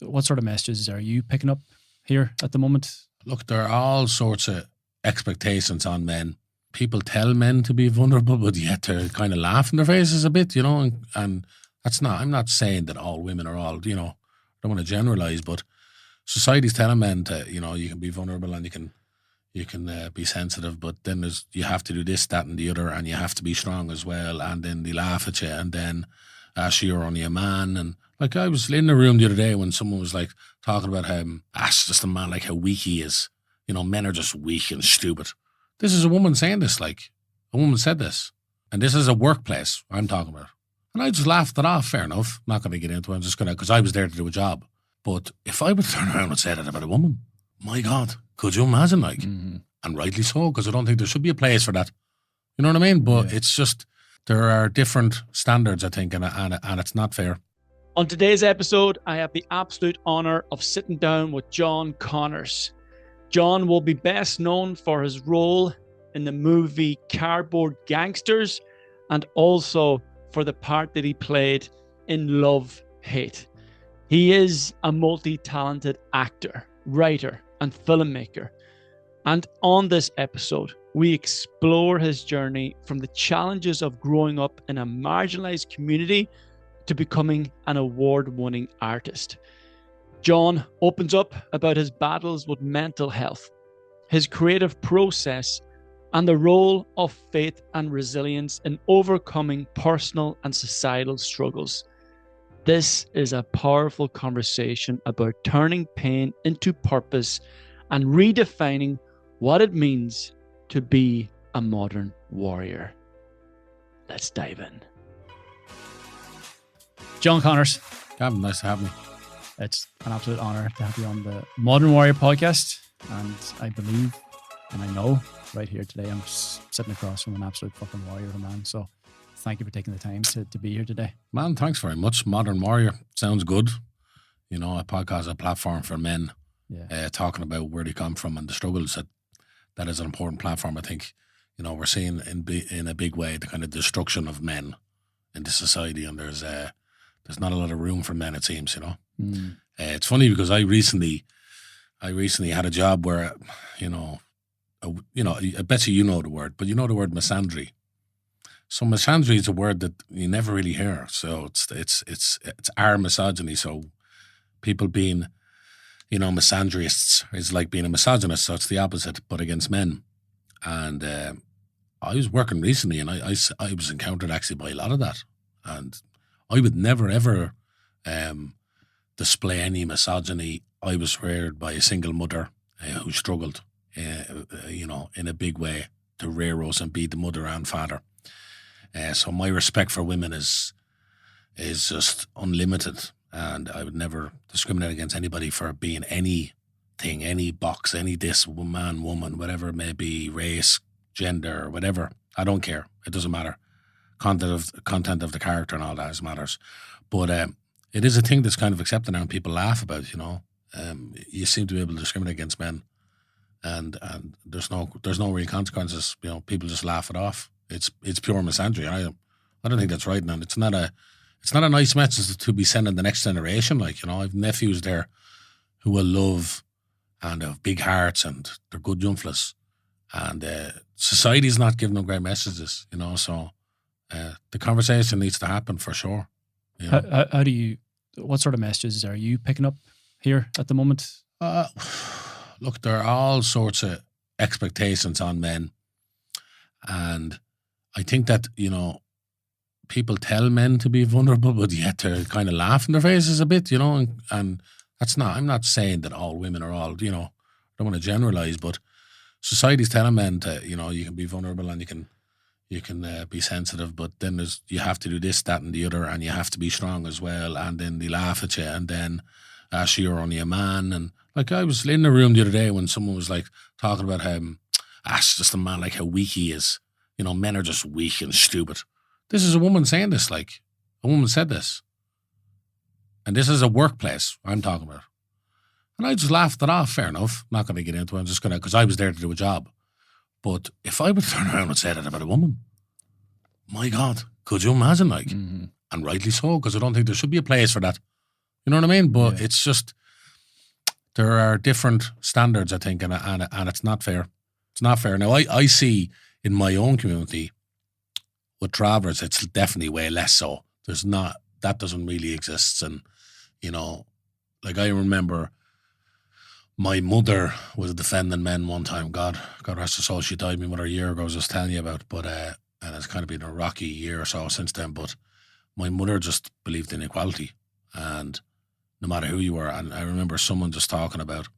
what sort of messages are you picking up here at the moment? Look, there are all sorts of expectations on men. People tell men to be vulnerable, but yet they kind of laugh in their faces a bit, and that's not, I'm not saying that all women are all, I don't want to generalize, but society's telling men to, you can be vulnerable and you can be sensitive, but then you have to do this, that, and the other, and you have to be strong as well, and then they laugh at you, and then so you're only a man. And like, I was in the room the other day when someone was like talking about how just a man, like how weak he is. Men are just weak and stupid. This is a woman saying this, like a woman said this, and this is a workplace I'm talking about. And I just laughed it off. Fair enough. I'm not going to get into it. I'm just going to, because I was there to do a job. But if I would turn around and say that about a woman, my God, could you imagine? Like, and rightly so, because I don't think there should be a place for that. You know what I mean? But it's just, there are different standards, I think, and it's not fair. On today's episode, I have the absolute honour of sitting down with John Connors. John will be best known for his role in the movie Cardboard Gangsters, and also for the part that he played in Love, Hate. He is a multi-talented actor, writer, and filmmaker. And on this episode, we explore his journey from the challenges of growing up in a marginalized community to becoming an award-winning artist. John opens up about his battles with mental health, his creative process, and the role of faith and resilience in overcoming personal and societal struggles. This is a powerful conversation about turning pain into purpose and redefining what it means to be a modern warrior. Let's dive in. John Connors. Gavin, nice to have me. It's an absolute honour to have you on the Modern Warrior podcast. And I believe, and I know, right here today, I'm sitting across from an absolute fucking warrior of a man. So thank you for taking the time to be here today. Man, thanks very much. Modern Warrior sounds good. A podcast, a platform for men, talking about where they come from and the struggles. That is an important platform. I think, we're seeing in a big way the kind of destruction of men in the society, and there's not a lot of room for men, it seems. It's funny because I recently had a job where, I bet you know the word, but you know the word misandry. So misandry is a word that you never really hear. So it's our misogyny. So people being, misandrists is like being a misogynist. So it's the opposite, but against men. And I was working recently, and I was encountered actually by a lot of that. And I would never ever display any misogyny. I was reared by a single mother who struggled, in a big way to rear us and be the mother and father. So my respect for women is just unlimited, and I would never discriminate against anybody for being anything, any box, any this, man, woman, whatever it may be, race, gender, whatever. I don't care. It doesn't matter. Content of the character and all that matters. But it is a thing that's kind of accepted now, and people laugh about it, you seem to be able to discriminate against men, and there's no real consequences. People just laugh it off. It's pure misandry. I don't think that's right, and it's not a nice message to be sending the next generation. Like, I've nephews there who will love and have big hearts, and they're good jumflas, and society's not giving them great messages. So the conversation needs to happen for sure. How do you? What sort of messages are you picking up here at the moment? Look, there are all sorts of expectations on men, and I think that people tell men to be vulnerable, but yet they kind of laugh in their faces a bit, and that's not. I'm not saying that all women are all. I don't want to generalize, but society's telling men to you can be vulnerable and you can be sensitive, but then you have to do this, that, and the other, and you have to be strong as well, and then they laugh at you, and then so you're only a man. And like, I was in the room the other day when someone was like talking about how just a man, like how weak he is. Men are just weak and stupid. This is a woman saying this, like a woman said this, and this is a workplace I'm talking about. And I just laughed it off. Fair enough. I'm not going to get into it. I'm just going to, because I was there to do a job. But if I would turn around and say that about a woman, my God, could you imagine? Like, and rightly so, because I don't think there should be a place for that. You know what I mean? But Yeah. it's just, there are different standards, I think, and it's not fair. It's not fair. Now, I see in my own community with travellers, it's definitely way less so. There's not, that doesn't really exist. And, you know, like I remember my mother was defending men one time. God rest her soul. She died, my mother, a year ago, I was just telling you about. But, and it's kind of been a rocky year or so since then. But my mother just believed in equality. And no matter who you were. And I remember someone just talking about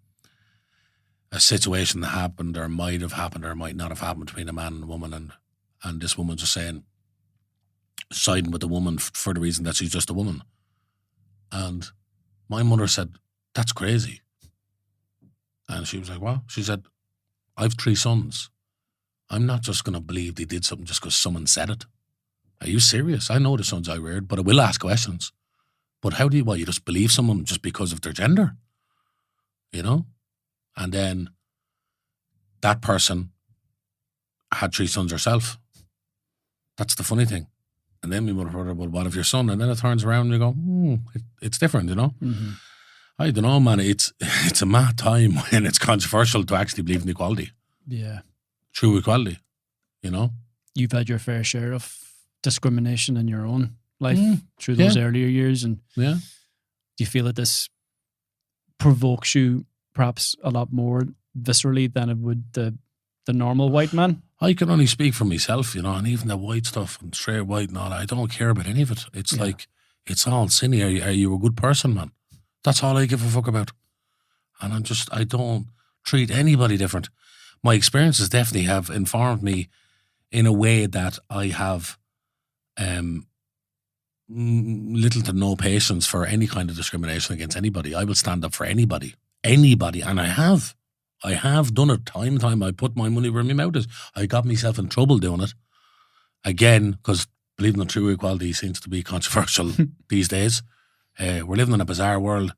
a situation that happened or might have happened or might not have happened between a man and a woman. And this woman just saying, siding with the woman for the reason that she's just a woman. And my mother said, that's crazy. And she was like, what? She said, I've 3 sons. I'm not just going to believe they did something just because someone said it. Are you serious? I know the sons I reared, but I will ask questions. But how do you just believe someone just because of their gender? You know? And then that person had 3 sons herself. That's the funny thing. And then we would have heard about, what of your son? And then it turns around and you go, it's different, you know? Mm-hmm. I don't know, man. It's a mad time when it's controversial to actually believe in equality. Yeah. True equality, you know? You've had your fair share of discrimination in your own life through those earlier years. And yeah, do you feel that this provokes you perhaps a lot more viscerally than it would the normal white man? I can only speak for myself, you know, and even the white stuff and straight white and all that, I don't care about any of it. It's like, it's all sinny. Are you a good person, man? That's all I give a fuck about. And I don't treat anybody different. My experiences definitely have informed me in a way that I have little to no patience for any kind of discrimination against anybody. I will stand up for anybody, and I have done it time and time. I put my money where my mouth is. I got myself in trouble doing it again because believing in true equality seems to be controversial these days. We're living in a bizarre world,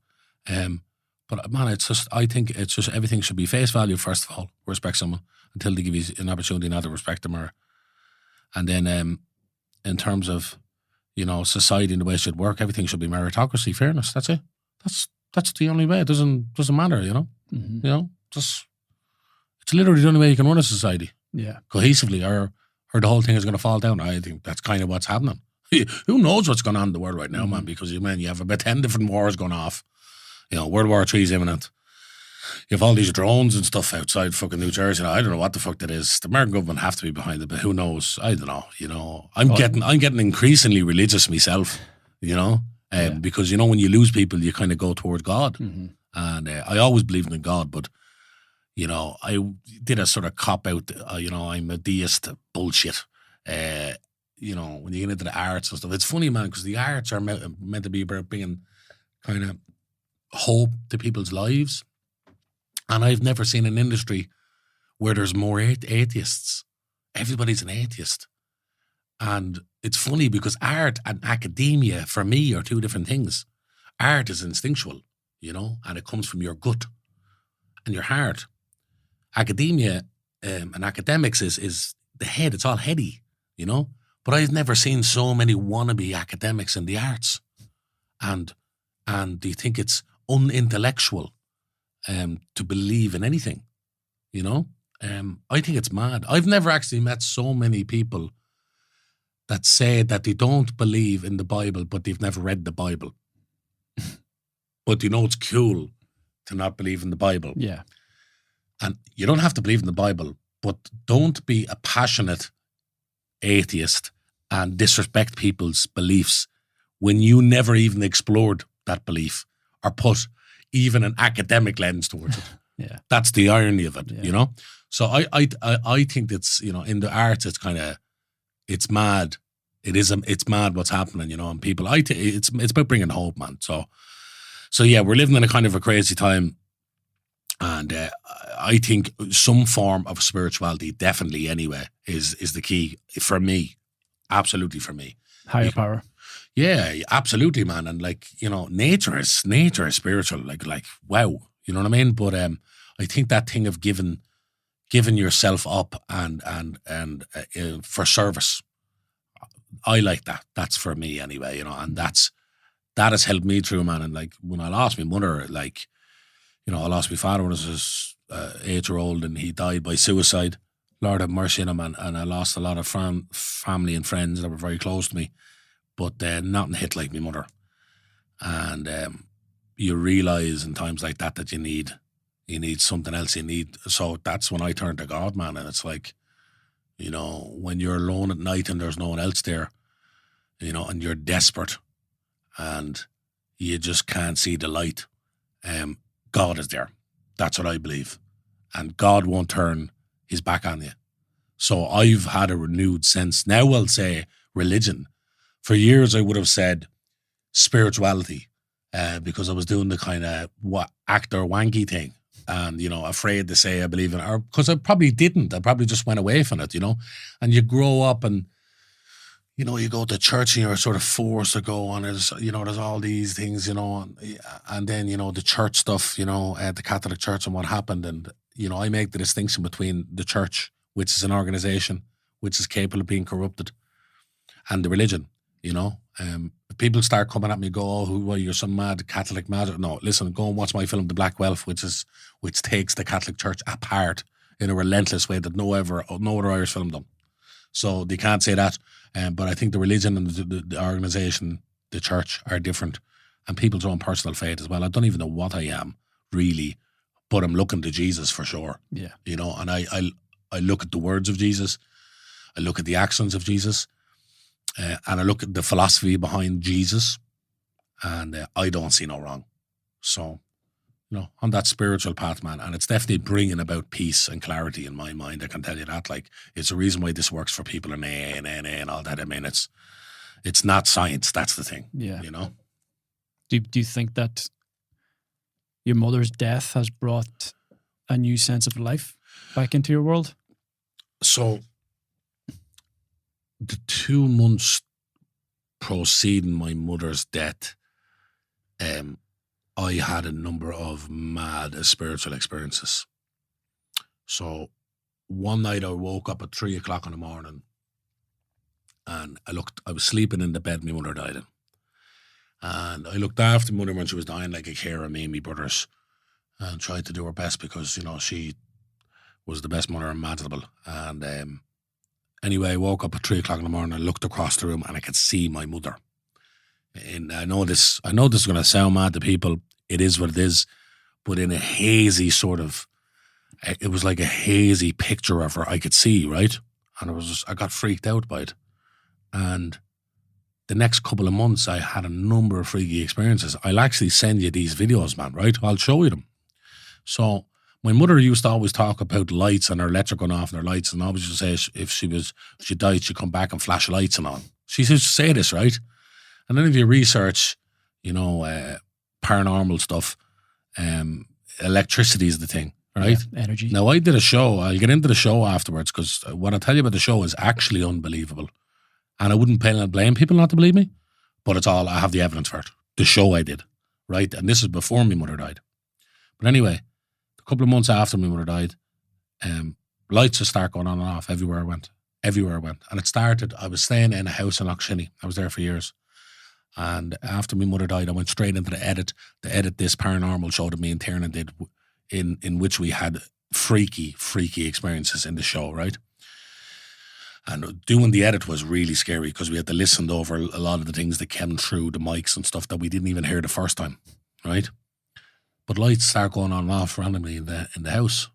but man, I think it's just everything should be face value first of all. Respect someone until they give you an opportunity not to respect them, and then in terms of, you know, society and the way it should work, everything should be meritocracy, fairness. That's it. That's the only way. It doesn't matter, you know. Mm-hmm. You know, it's literally the only way you can run a society. Yeah, cohesively, or the whole thing is going to fall down. I think that's kind of what's happening. Who knows what's going on in the world right now, man? Because you have about 10 different wars going off. You know, World War III is imminent. You have all these drones and stuff outside fucking New Jersey. I don't know what the fuck that is. The American government have to be behind it, but who knows? I don't know. You know, I'm getting increasingly religious myself. You know, because you know when you lose people, you kind of go toward God, and I always believed in God, but you know, I did a sort of cop out. You know, I'm a deist bullshit. You know, when you get into the arts and stuff, it's funny, man, because the arts are meant to be about bringing kind of hope to people's lives. And I've never seen an industry where there's more atheists. Everybody's an atheist. And it's funny because art and academia, for me, are 2 different things. Art is instinctual, you know, and it comes from your gut and your heart. Academia and academics is the head. It's all heady, you know. But I've never seen so many wannabe academics in the arts. And do you think it's unintellectual to believe in anything, you know? I think it's mad. I've never actually met so many people that say that they don't believe in the Bible, but they've never read the Bible. But you know, it's cool to not believe in the Bible. Yeah. And you don't have to believe in the Bible, but don't be a passionate atheist and disrespect people's beliefs when you never even explored that belief or put even an academic lens towards it. Yeah. That's the irony of it, you know? So I think it's, you know, in the arts, it's kind of, it's mad. It's mad what's happening, you know, and people, it's about bringing hope, man. So yeah, we're living in a kind of a crazy time. And I think some form of spirituality, definitely anyway, is the key for me. Absolutely for me. Higher power. Yeah, absolutely, man. And like, you know, nature is spiritual. Like wow, you know what I mean? But I think that thing of giving yourself up and for service, I like that. That's for me anyway, you know. And that's that has helped me through, man. And like when I lost my mother, like, you know, I lost my father when I was 8-year-old and he died by suicide. Lord have mercy on him, and I lost a lot of family and friends that were very close to me. But nothing hit like my mother. And you realise in times like that you need something else. So that's when I turned to God, man. And it's like, you know, when you're alone at night and there's no one else there, you know, and you're desperate and you just can't see the light, God is there. That's what I believe. And God won't turn his back on you. So I've had a renewed sense. Now I'll say religion. For years I would have said spirituality, because I was doing the kind of actor wanky thing. And, you know, afraid to say I believe in it, or because I probably didn't. I probably just went away from it, you know. And you grow up and, you know, you go to church and you're sort of forced to go on. There's, you know, there's all these things, you know, and then, you know, the church stuff, you know, the Catholic Church and what happened. And, you know, I make the distinction between the church, which is an organization which is capable of being corrupted, and the religion, you know. If people start coming at me, go, oh, you're some mad Catholic mad. No, listen, go and watch my film, The Black Wealth, which takes the Catholic Church apart in a relentless way that no other Irish film done. So they can't say that. But I think the religion and the organisation, the church, are different, and people's own personal faith as well. I don't even know what I am really, but I'm looking to Jesus for sure. Yeah, you know, and I look at the words of Jesus, I look at the actions of Jesus, and I look at the philosophy behind Jesus, and I don't see no wrong. So, you know, on that spiritual path, man, and it's definitely bringing about peace and clarity in my mind. I can tell you that. Like, it's a reason why this works for people in AA and NA and all that. I mean, it's not science. That's the thing. Yeah. You know. Do you think that your mother's death has brought a new sense of life back into your world? So, the 2 months preceding my mother's death, I had a number of mad spiritual experiences. So one night I woke up at 3 o'clock in the morning, and I was sleeping in the bed my mother died in. And I looked after my mother when she was dying, like a carer of me and my brothers, and tried to do her best because, you know, she was the best mother imaginable. And anyway, I woke up at 3 o'clock in the morning, I looked across the room and I could see my mother. And I know this is going to sound mad to people. It is what it is, but in a hazy sort of, it was like a hazy picture of her I could see, right? And I got freaked out by it. And the next couple of months, I had a number of freaky experiences. I'll actually send you these videos, man, right? I'll show you them. So my mother used to always talk about lights and her electric going off and her lights, and always used to say if she died, she'd come back and flash lights and on. She used to say this, right? And then if you research, you know, paranormal stuff, electricity is the thing, right? Yeah, energy. Now, I did a show. I'll get into the show afterwards, because what I tell you about the show is actually unbelievable. And I wouldn't blame people not to believe me, but I have the evidence for it. The show I did, right? And this is before my mother died. But anyway, a couple of months after my mother died, lights just start going on and off everywhere I went. And it started, I was staying in a house in Lochshinny. I was there for years. And after my mother died, I went straight into the edit this paranormal show that me and Tiernan did, in which we had freaky experiences in the show, right? And doing the edit was really scary because we had to listen over a lot of the things that came through the mics and stuff that we didn't even hear the first time, right? But lights start going on and off randomly in the house.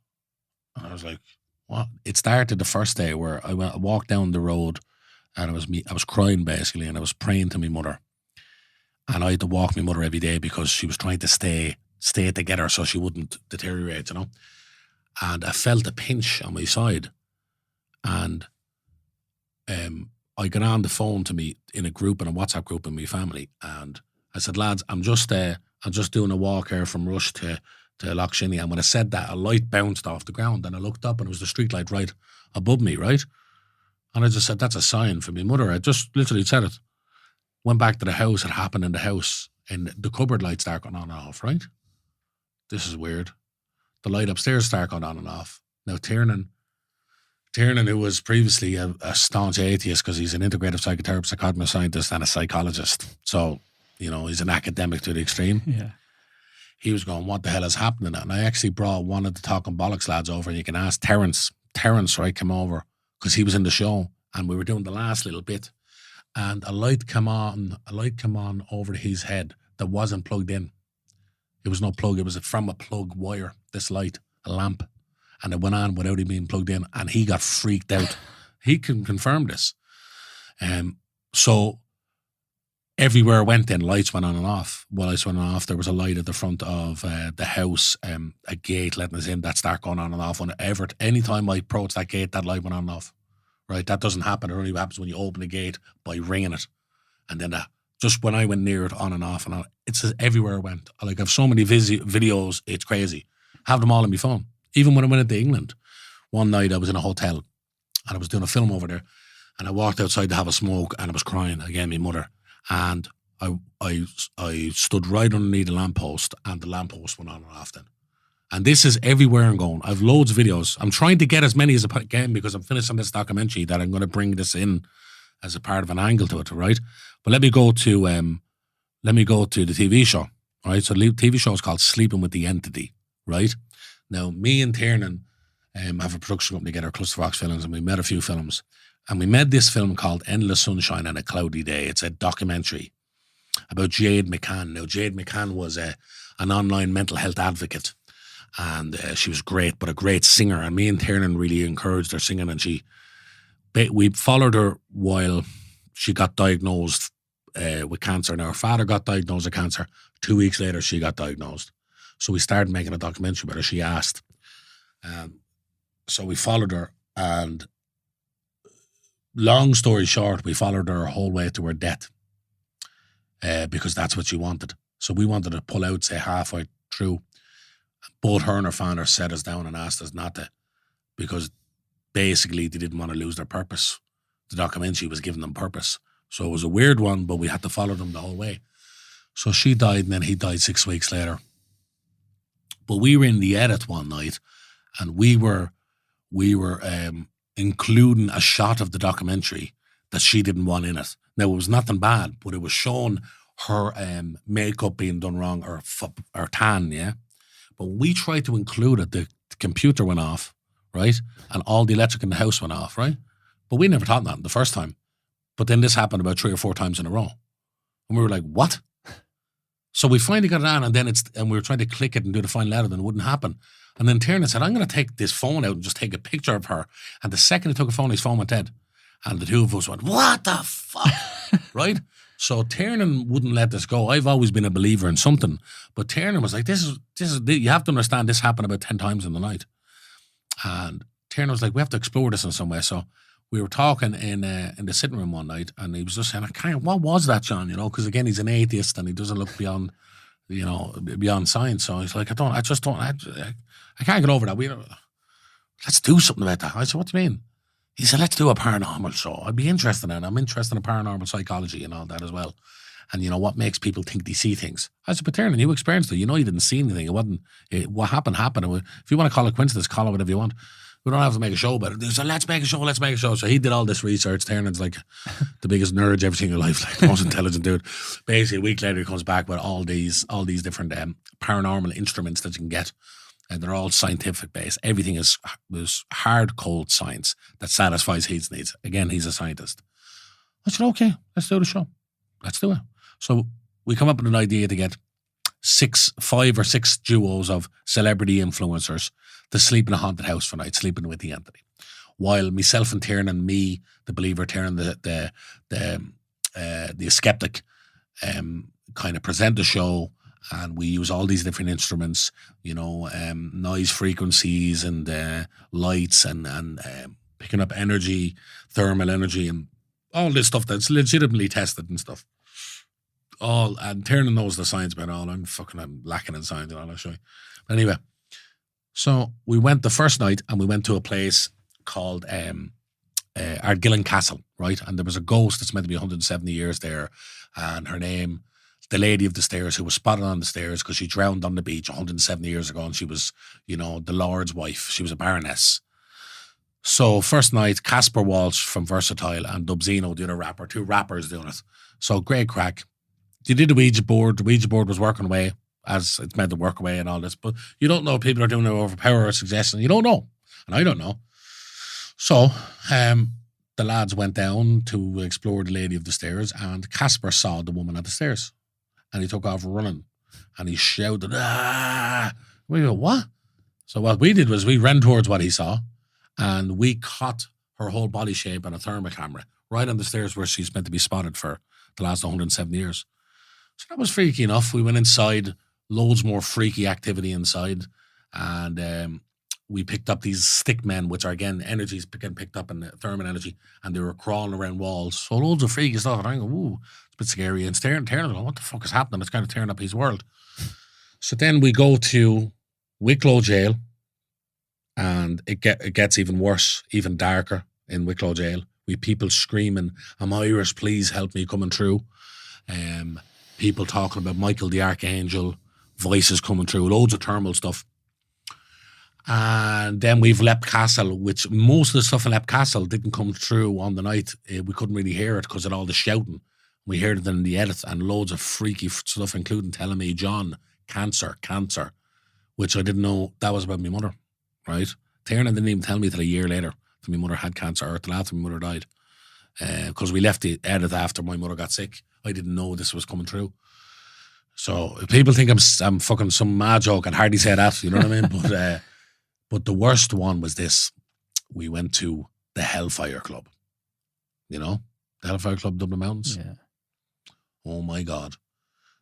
And I was like, what? It started the first day where I walked down the road and I was crying basically, and I was praying to my mother. And I had to walk my mother every day because she was trying to stay together so she wouldn't deteriorate, you know. And I felt a pinch on my side. And I got on the phone to me in a WhatsApp group in my family, and I said, lads, I'm just doing a walk here from Rush to Lochshinny. And when I said that, a light bounced off the ground, and I looked up and it was the street light right above me, right? And I just said, that's a sign for my mother. I just literally said it. Went back to the house, it happened in the house, and the cupboard lights start going on and off, right? This is weird. The light upstairs start going on and off. Now Tiernan, who was previously a staunch atheist because he's an integrative psychotherapist, a cognitive scientist and a psychologist. So he's an academic to the extreme. Yeah. He was going, what the hell is happening? And I actually brought one of the Talking Bollocks lads over, and you can ask Terence. Terence, right, came over because he was in the show, and we were doing the last little bit, and a light came on over his head that wasn't plugged in. It was no plug. It was from a plug wire, this light, a lamp, and it went on without him being plugged in, and he got freaked out. He can confirm this. So everywhere I went in, lights went on and off. While lights went on and off, there was a light at the front of the house, a gate letting us in, that started going on and off. Anytime I approached that gate, that light went on and off. Right? That doesn't happen. It only happens when you open a gate by ringing it. And then just when I went near it, on and off and on. It's everywhere I went. I have so many videos, it's crazy. Have them all on my phone. Even when I went into England, one night I was in a hotel and I was doing a film over there, and I walked outside to have a smoke, and I was crying, again, my mother. And I stood right underneath the lamppost, and the lamppost went on and off then. And this is everywhere I'm going. I've loads of videos. I'm trying to get as many as I can because I'm finishing this documentary that I'm going to bring this in as a part of an angle to it, right? But let me go to the TV show, right? So the TV show is called Sleeping with the Entity, right? Now, me and Tiernan have a production company together, Cluster Fox Films, and we made a few films. And we made this film called Endless Sunshine on a Cloudy Day. It's a documentary about Jade McCann. Now, Jade McCann was an online mental health advocate, and she was great, but a great singer. And me and Tiernan really encouraged her singing, and we followed her while she got diagnosed with cancer. Now, her father got diagnosed with cancer. 2 weeks later, she got diagnosed. So we started making a documentary about her. She asked. So we followed her, and long story short, we followed her whole way to her death because that's what she wanted. So we wanted to pull out, say, halfway through. Both her and her father set us down and asked us not to, because basically they didn't want to lose their purpose. The documentary was giving them purpose. So it was a weird one, but we had to follow them the whole way. So she died, and then he died 6 weeks later. But we were in the edit one night, and we were including a shot of the documentary that she didn't want in it. Now, it was nothing bad, but it was showing her makeup being done wrong, or tan, yeah? But when we tried to include it, the computer went off, right? And all the electric in the house went off, right? But we never thought that the first time. But then this happened about 3 or 4 times in a row. And we were like, what? So we finally got it on, and we were trying to click it and do the final edit, and it wouldn't happen. And then Tiernan said, I'm going to take this phone out and just take a picture of her. And the second he took a phone, his phone went dead. And the two of us went, what the fuck? Right? So Tiernan wouldn't let this go. I've always been a believer in something. But Tiernan was like, this is you have to understand, this happened about 10 times in the night. And Tiernan was like, we have to explore this in some way. So we were talking in the sitting room one night, and he was just saying, what was that, John? Because again, he's an atheist and he doesn't look beyond science. So he's like, I can't get over that. Let's do something about that. I said, what do you mean? He said, let's do a paranormal show. I'd be interested in it. I'm interested in paranormal psychology and all that as well. And, what makes people think they see things. I said, but Tiernan, you experienced it. You didn't see anything. What happened. If you want to call it coincidence, call it whatever you want. We don't have to make a show about it. They said, let's make a show. So he did all this research. Tiernan's like the biggest nerd you've ever seen in your life, like the most intelligent dude. Basically, a week later, he comes back with all these different paranormal instruments that you can get. And they're all scientific based. Everything is hard, cold science that satisfies his needs. Again, he's a scientist. I said, okay, let's do the show. Let's do it. So we come up with an idea to get 5 or 6 duos of celebrity influencers to sleep in a haunted house for a night, sleeping with the entity. While myself and Tiernan, me, the believer, Tiernan, the skeptic, kind of present the show. And we use all these different instruments, noise frequencies and lights and picking up energy, thermal energy, and all this stuff that's legitimately tested and stuff. And Tiernan knows the science about it all. I'm lacking in science and all, I'll show you. But anyway, so we went the first night, and we went to a place called Ardgillan Castle, right? And there was a ghost that's meant to be 170 years there, and her name, the lady of the stairs, who was spotted on the stairs because she drowned on the beach 170 years ago, and she was, the Lord's wife. She was a baroness. So first night, Casper Walsh from Versatile and Dubzino, the other rapper, 2 rappers doing it. So great crack. They did the Ouija board. The Ouija board was working away as it's meant to work away and all this. But you don't know if people are doing it over power or suggestion. You don't know. And I don't know. So the lads went down to explore the lady of the stairs, and Casper saw the woman at the stairs. And he took off running. And he shouted, "Ah!" We go, "What?" So what we did was we ran towards what he saw, and we caught her whole body shape on a thermal camera right on the stairs where she's meant to be spotted for the last 107 years. So that was freaky enough. We went inside, loads more freaky activity inside, and we picked up these stick men, which are, again, energies getting picked up in the thermal energy, and they were crawling around walls. So loads of freaky stuff. And I go, ooh, it's a bit scary. And staring, going, what the fuck is happening? It's kind of tearing up his world. So then we go to Wicklow Jail, and it gets even worse, even darker in Wicklow Jail. We people screaming, "I'm Irish, please help me," coming through. People talking about Michael the Archangel, voices coming through, loads of thermal stuff. And then we've Leap Castle, which most of the stuff in Leap Castle didn't come through on the night. We couldn't really hear it because of all the shouting. We heard it in the edit, and loads of freaky stuff, including telling me, "John, cancer," which I didn't know that was about my mother, right? Tiernan didn't even tell me till a year later that my mother had cancer, or till after my mother died. Because we left the edit after my mother got sick. I didn't know this was coming through. So if people think I'm fucking some mad joke, I'd hardly say that, you know what I mean? But the worst one was this. We went to the Hellfire Club. You know? The Hellfire Club, Dublin Mountains. Yeah. Oh my God.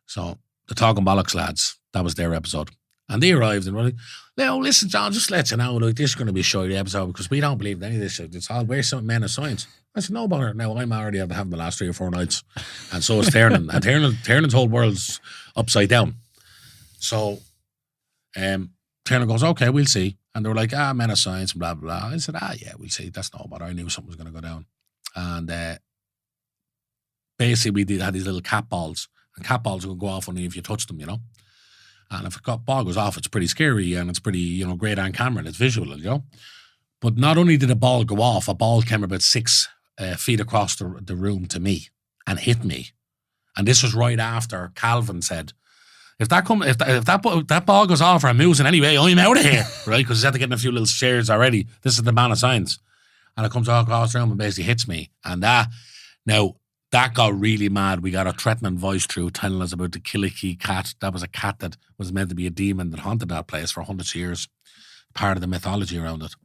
So the Talking Bollocks lads, that was their episode. And they arrived and were like, "No, listen, John, just let you know, like, this is going to be a shorty episode because we don't believe in any of this shit. It's all, we're some men of science." I said, "No bother. Now, I'm already having the last 3 or 4 nights." And so is Tiernan. And Tiernan's whole world's upside down. So Tiernan goes, "Okay, we'll see." And they were like, "Men of science, blah, blah, blah." I said, "Yeah, we'll see. That's no bother. I knew something was going to go down." And basically, we had these little cat balls. And cat balls will go off only if you touch them, you know. And if a ball goes off, it's pretty scary, and it's pretty, you know, great on camera, and it's visual, you know. But not only did a ball go off, a ball came about 6 feet across the room to me and hit me. And this was right after Calvin said, if that ball goes off or I'm losing anyway, I'm out of here, right? Because he's had to get in a few little shares already. This is the man of science. And it comes all across the room and basically hits me. And that got really mad. We got a threatening voice through telling us about the Killikee cat. That was a cat that was meant to be a demon that haunted that place for hundreds of years. Part of the mythology around it.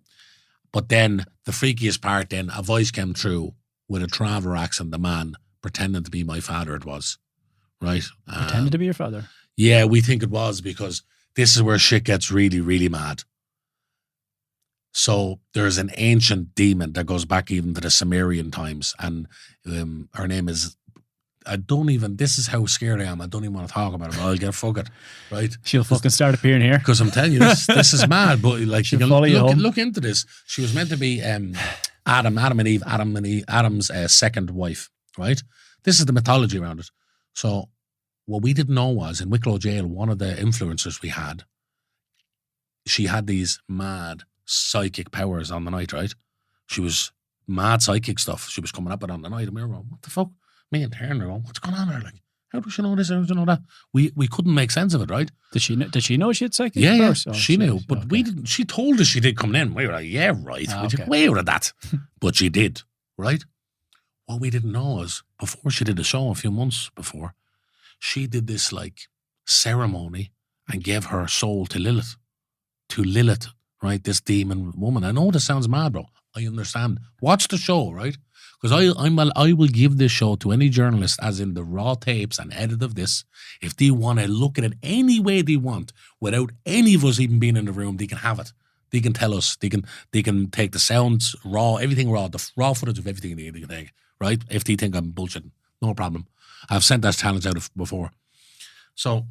But then the freakiest part then, a voice came through with a Traver accent, the man, pretending to be my father it was. Right? Pretended to be your father? Yeah, we think it was, because this is where shit gets really, really mad. So there's an ancient demon that goes back even to the Sumerian times, and her name is, this is how scared I am. I don't even want to talk about it, but I'll get fuck it, right? She'll fucking start appearing here. Because I'm telling you, this is mad, but like, you can look into this. She was meant to be Adam's second wife, right? This is the mythology around it. So what we didn't know was, in Wicklow Jail, one of the influencers we had, she had these mad psychic powers on the night, right? She was mad psychic stuff. She was coming up with on the night, and we were going, "What the fuck?" Me and Tiernan were going, "What's going on there? Like, how does she know this? How does she know that?" We couldn't make sense of it, right? Did she know she had psychic powers? Yeah, she knew, but we didn't. She told us she did coming in. We were like, "Yeah, right." We took way out of that, but she did, right? What we didn't know is, before she did the show, a few months before, she did this like ceremony and gave her soul to Lilith. Right, this demon woman. I know this sounds mad, bro. I understand. Watch the show, right? Because I will give this show to any journalist, as in the raw tapes and edit of this. If they want to look at it any way they want, without any of us even being in the room, they can have it. They can tell us. They can take the sounds raw, everything raw, the raw footage of everything they can take, right? If they think I'm bullshitting, no problem. I've sent that challenge out before. So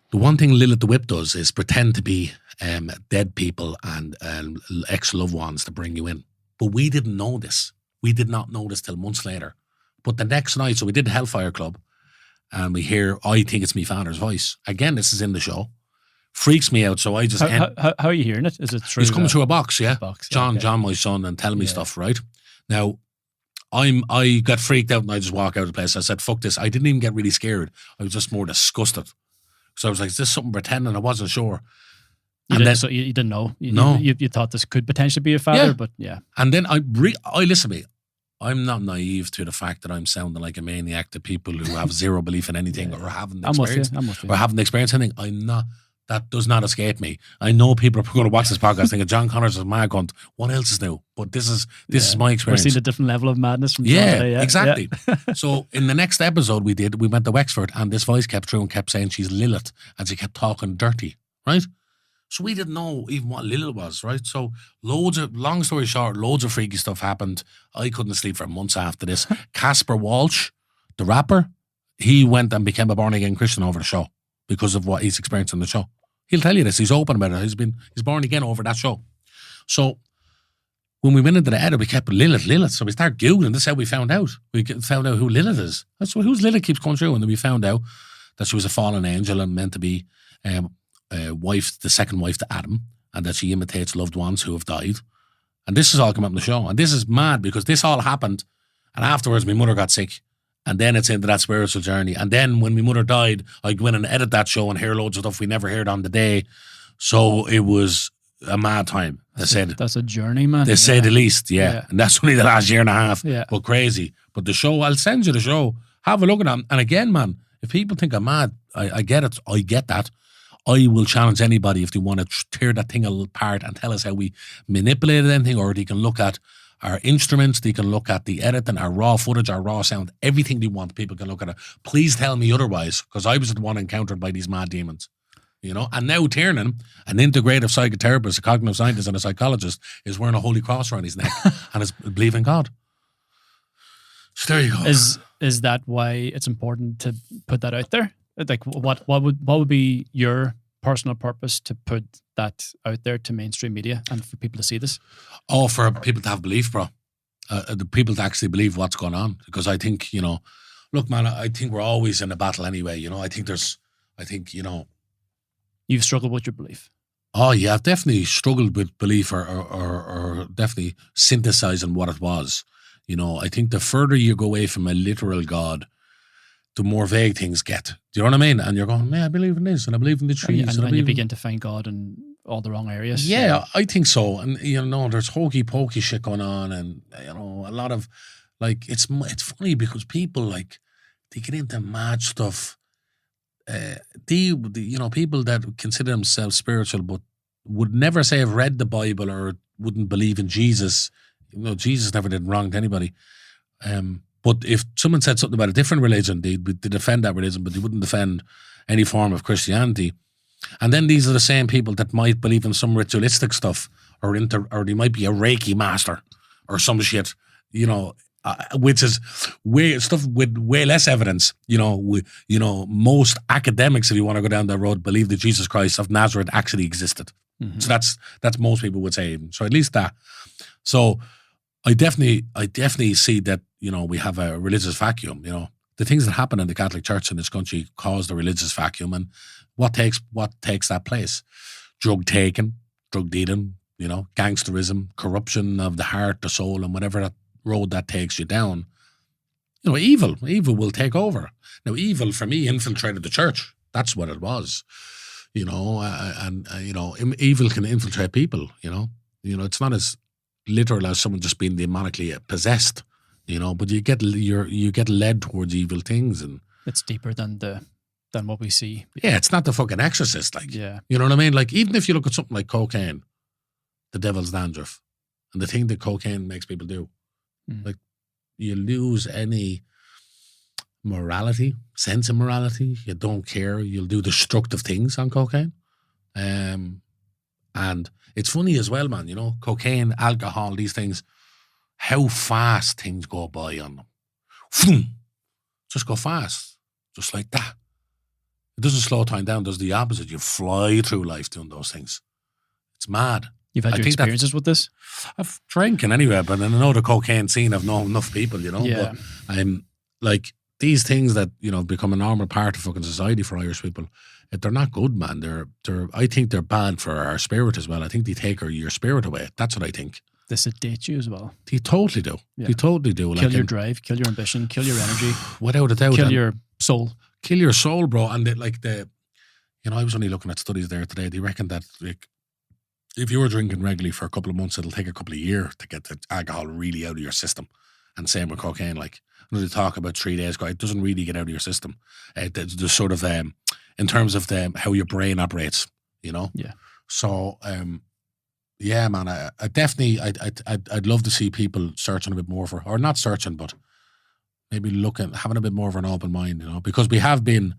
the one thing Lilith the Whip does is pretend to be dead people and ex-loved ones to bring you in. But we didn't know this. We did not know this till months later. But the next night, so we did the Hellfire Club, and we hear, "I think it's me father's voice." Again, this is in the show. Freaks me out, so I just... How are you hearing it? Is it through... He's coming through a box, yeah. Box, John, my son, and telling me stuff, right? Now, I got freaked out and I just walked out of the place. I said, fuck this. I didn't even get really scared. I was just more disgusted. So I was like, is this something pretending? I wasn't sure. So you didn't know. No. You thought this could potentially be a father, but yeah. And then I listen to me. I'm not naive to the fact that I'm sounding like a maniac to people who have zero belief in anything or haven't experienced or haven't experienced anything. I'm not. That does not escape me. I know people are going to watch this podcast thinking John Connors is mad cunt. What else is new? But this is my experience. We're seeing a different level of madness from John today. Yeah, exactly. So in the next episode we went to Wexford and this voice kept through and kept saying she's Lilith and she kept talking dirty, right? So we didn't know even what Lilith was, right? So long story short, loads of freaky stuff happened. I couldn't sleep for months after this. Casper Walsh, the rapper, he went and became a born-again Christian over the show because of what he's experienced on the show. He'll tell you this. He's open about it. He's born again over that show. So when we went into the edit, we kept Lilith. So we started Googling. That's how we found out. We found out who Lilith is. That's who's Lilith keeps coming through. And then we found out that she was a fallen angel and meant to be the second wife to Adam, and that she imitates loved ones who have died. And this has all come up in the show. And this is mad because this all happened. And afterwards, my mother got sick. And then it's into that spiritual journey. And then when my mother died, I'd go in and edit that show and hear loads of stuff we never heard on the day. So it was a mad time. That's a journey, man. They say the least, yeah. And that's only the last year and a half. Yeah. But crazy. But the show, I'll send you the show. Have a look at them. And again, man, if people think I'm mad, I get it. I get that. I will challenge anybody if they want to tear that thing apart and tell us how we manipulated anything, or they can look at our instruments, they can look at the editing, our raw footage, our raw sound, everything they want, people can look at it. Please tell me otherwise, because I was the one encountered by these mad demons. You know, and now Tiernan, an integrative psychotherapist, a cognitive scientist and a psychologist, is wearing a holy cross around his neck and is believing God. So there you go. Is that why it's important to put that out there? Like what would be your personal purpose to put that out there to mainstream media and for people to see this? Oh, for people to have belief, bro. The people to actually believe what's going on. Because I think, look, man, I think we're always in a battle anyway. I think, you've struggled with your belief. Oh, yeah, I've definitely struggled with belief or definitely synthesizing what it was. I think the further you go away from a literal God, the more vague things get. Do you know what I mean? And you're going, man, I believe in this and I believe in the trees. And you begin to find God in all the wrong areas. Yeah, I think so. And, there's hokey pokey shit going on. And, a lot of, it's funny because people, they get into mad stuff. People that consider themselves spiritual but would never say I've read the Bible or wouldn't believe in Jesus. Jesus never did wrong to anybody. But if someone said something about a different religion, they defend that religion, but they wouldn't defend any form of Christianity. And then these are the same people that might believe in some ritualistic stuff, or they might be a Reiki master or some shit, which is stuff with way less evidence. Most academics, if you want to go down that road, believe that Jesus Christ of Nazareth actually existed. Mm-hmm. So that's most people would say. So at least that. So I definitely see that, we have a religious vacuum. The things that happen in the Catholic Church in this country cause the religious vacuum. And what takes that place? Drug taking, drug dealing, gangsterism, corruption of the heart, the soul, and whatever that road that takes you down. Evil will take over. Now, evil for me infiltrated the church. That's what it was. Evil can infiltrate people. It's not as literal as someone just being demonically possessed, but you get led towards evil things, and it's deeper than what we see. Yeah, it's not the fucking Exorcist, yeah. You know what I mean? Even if you look at something like cocaine, the devil's dandruff, and the thing that cocaine makes people do, you lose any morality, sense of morality. You don't care. You'll do destructive things on cocaine, and it's funny as well, man, cocaine, alcohol, these things, how fast things go by on them. Vroom, just go fast, just like that. It doesn't slow time down, it does the opposite. You fly through life doing those things. It's mad. You've had your experiences with this? I've drinking anyway, but I know the cocaine scene, I've known enough people, Yeah. But I'm these things that, become a normal part of fucking society for Irish people, they're not good, man. I think they're bad for our spirit as well. I think they take your spirit away. That's what I think. they sedate you as well. They totally do. Yeah. They totally do. Kill your drive, kill your ambition, kill your energy, without a doubt. kill your soul. Kill your soul, bro. And I was only looking at studies there today. They reckon that like if you were drinking regularly for a couple of months, it'll take a couple of years to get the alcohol really out of your system. And same with cocaine. Like they talk about 3 days ago, it doesn't really get out of your system. The sort of in terms of how your brain operates, you know. Yeah. So yeah, man. I definitely I'd love to see people searching a bit more or not searching, but maybe having a bit more of an open mind, you know, because we have been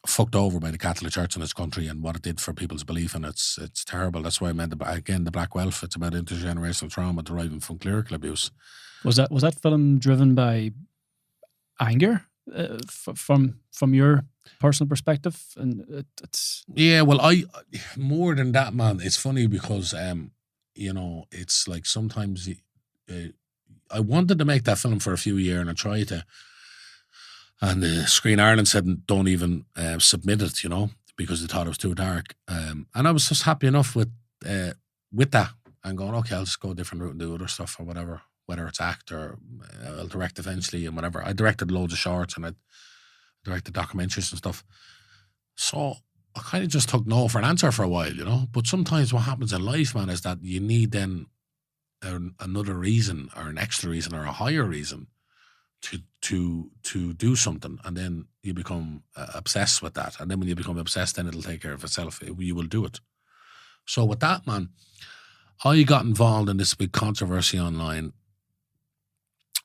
fucked over by the Catholic Church in this country and what it did for people's belief, and it's terrible. That's why I meant the Black Wealth. It's about intergenerational trauma deriving from clerical abuse. Was that film driven by anger from your personal perspective? And it's well, I more than that, man. It's funny because you know, it's like sometimes I wanted to make that film for a few years, and I tried to. And Screen Ireland said, don't even submit it, you know, because they thought it was too dark. And I was just happy enough with that and going, okay, I'll just go a different route and do other stuff or whatever, whether it's act or I'll direct eventually and whatever. I directed loads of shorts and I directed documentaries and stuff. So I kind of just took no for an answer for a while, you know. But sometimes what happens in life, man, is that you need then another reason or an extra reason or a higher reason to do something, and then you become obsessed with that, and then when you become obsessed, then it'll take care of itself. You will do it. So with that, man, I got involved in this big controversy online,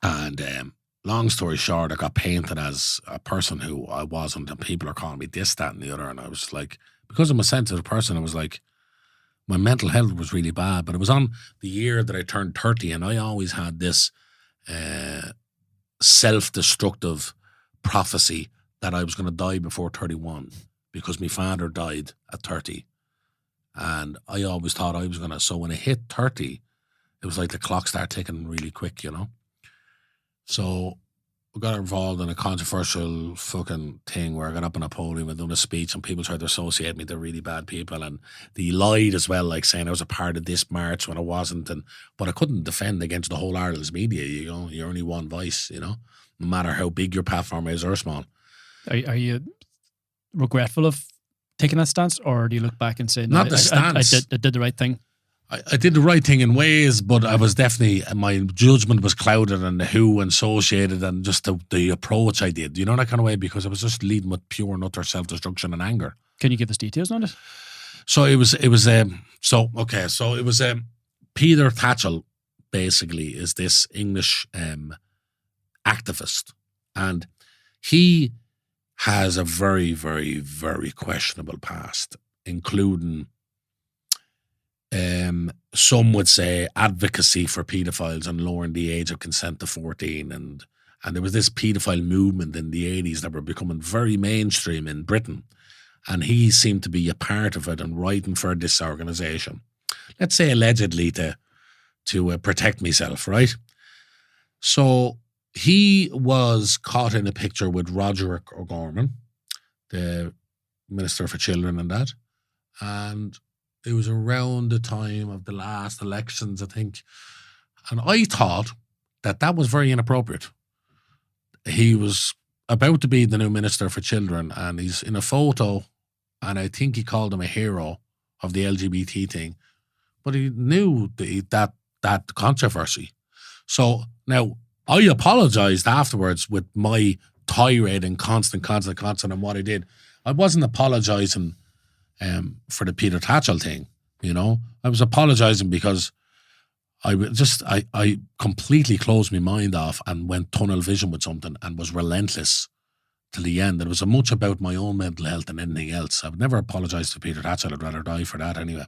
and long story short, I got painted as a person who I wasn't, and people are calling me this, that, and the other, and I was like, because I'm a sensitive person, I was like, my mental health was really bad. But it was on the year that I turned 30, and I always had this self-destructive prophecy that I was going to die before 31 because my father died at 30, and I always thought I was going to. So when I hit 30, it was like the clock started ticking really quick, you know. So I got involved in a controversial fucking thing where I got up on a podium and done a speech, and people tried to associate me to really bad people, and they lied as well, like saying I was a part of this march when I wasn't, but I couldn't defend against the whole Ireland's media. You know, you're only one voice, you know, no matter how big your platform is or small. Are you regretful of taking that stance, or do you look back and say, no, not the stance? I did the right thing? I did the right thing in ways, but I was definitely, my judgment was clouded and who associated and just the approach I did, you know, that kind of way, because I was just leading with pure and utter self-destruction and anger. Can you give us details on it? So it was Peter Tatchell basically is this English activist, and he has a very, very, very questionable past, including some would say advocacy for paedophiles and lowering the age of consent to 14, and there was this paedophile movement in the 80s that were becoming very mainstream in Britain, and he seemed to be a part of it and writing for this organisation, let's say allegedly to protect myself, right? So he was caught in a picture with Roderick O'Gorman, the Minister for Children and that, and it was around the time of the last elections, I think. And I thought that was very inappropriate. He was about to be the new Minister for Children, and he's in a photo, and I think he called him a hero of the LGBT thing. But he knew that controversy. So now I apologised afterwards with my tirade and constant and what I did. I wasn't apologising for the Peter Tatchell thing, you know. I was apologising because I completely closed my mind off and went tunnel vision with something and was relentless till the end. And it was much about my own mental health than anything else. I would never apologise to Peter Tatchell. I'd rather die for that anyway.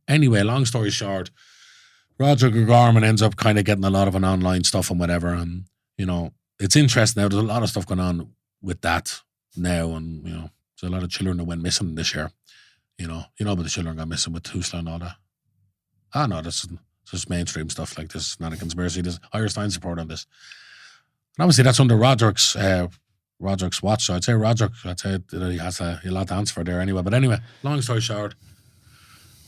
Anyway, long story short, Roger O'Gorman ends up kind of getting a lot of an online stuff and whatever. And, you know, it's interesting now. There's a lot of stuff going on with that now. And, you know, there's a lot of children that went missing this year. You know about the children got missing with Tusla and all that. No, this is just mainstream stuff. Like, this is not a conspiracy. There's Irish Times support on this. And obviously that's under Roderick's watch. So I'd say he has a lot to answer for there anyway. But anyway, long story short,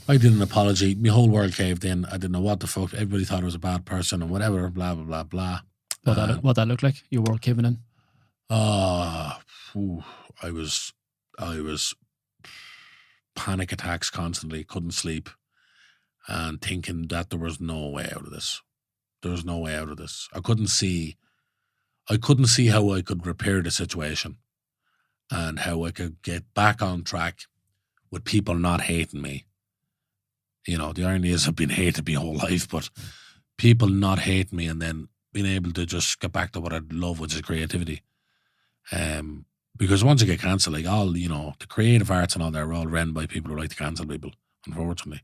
I did an apology. My whole world caved in. I didn't know what the fuck. Everybody thought I was a bad person and whatever, blah, blah, blah, blah. What that looked like? Your world caving in? I was panic attacks constantly, couldn't sleep, and thinking that there was no way out of this. There was no way out of this. I couldn't see how I could repair the situation and how I could get back on track with people not hating me. You know, the irony is I've been hated my whole life, but people not hating me and then being able to just get back to what I love, which is creativity. Because once you get cancelled, like all, you know, the creative arts and all that are all run by people who like to cancel people, unfortunately.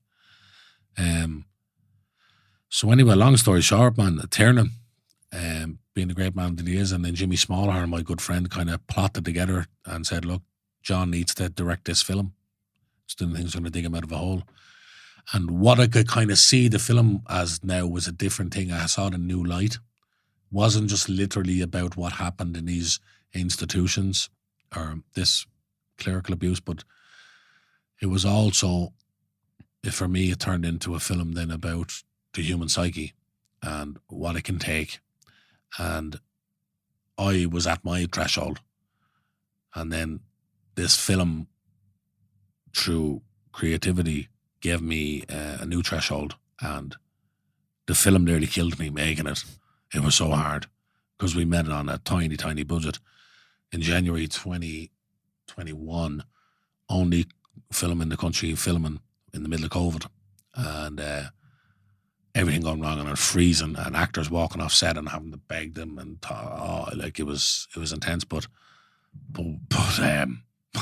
So anyway, long story short, man, Tiernan, being the great man that he is, and then Jimmy Smallhorn, my good friend, kind of plotted together and said, look, John needs to direct this film. It's the thing's going to dig him out of a hole. And what I could kind of see the film as now was a different thing. I saw it in new light. Wasn't just literally about what happened in these institutions or this clerical abuse, but it was also, for me, it turned into a film then about the human psyche and what it can take. And I was at my threshold. And then this film, through creativity, gave me a new threshold. And the film nearly killed me making it. It was so hard because we made it on a tiny, tiny budget. In January 2021, only film in the country filming in the middle of COVID. And everything going wrong and freezing and actors walking off set and having to beg them and it was intense. But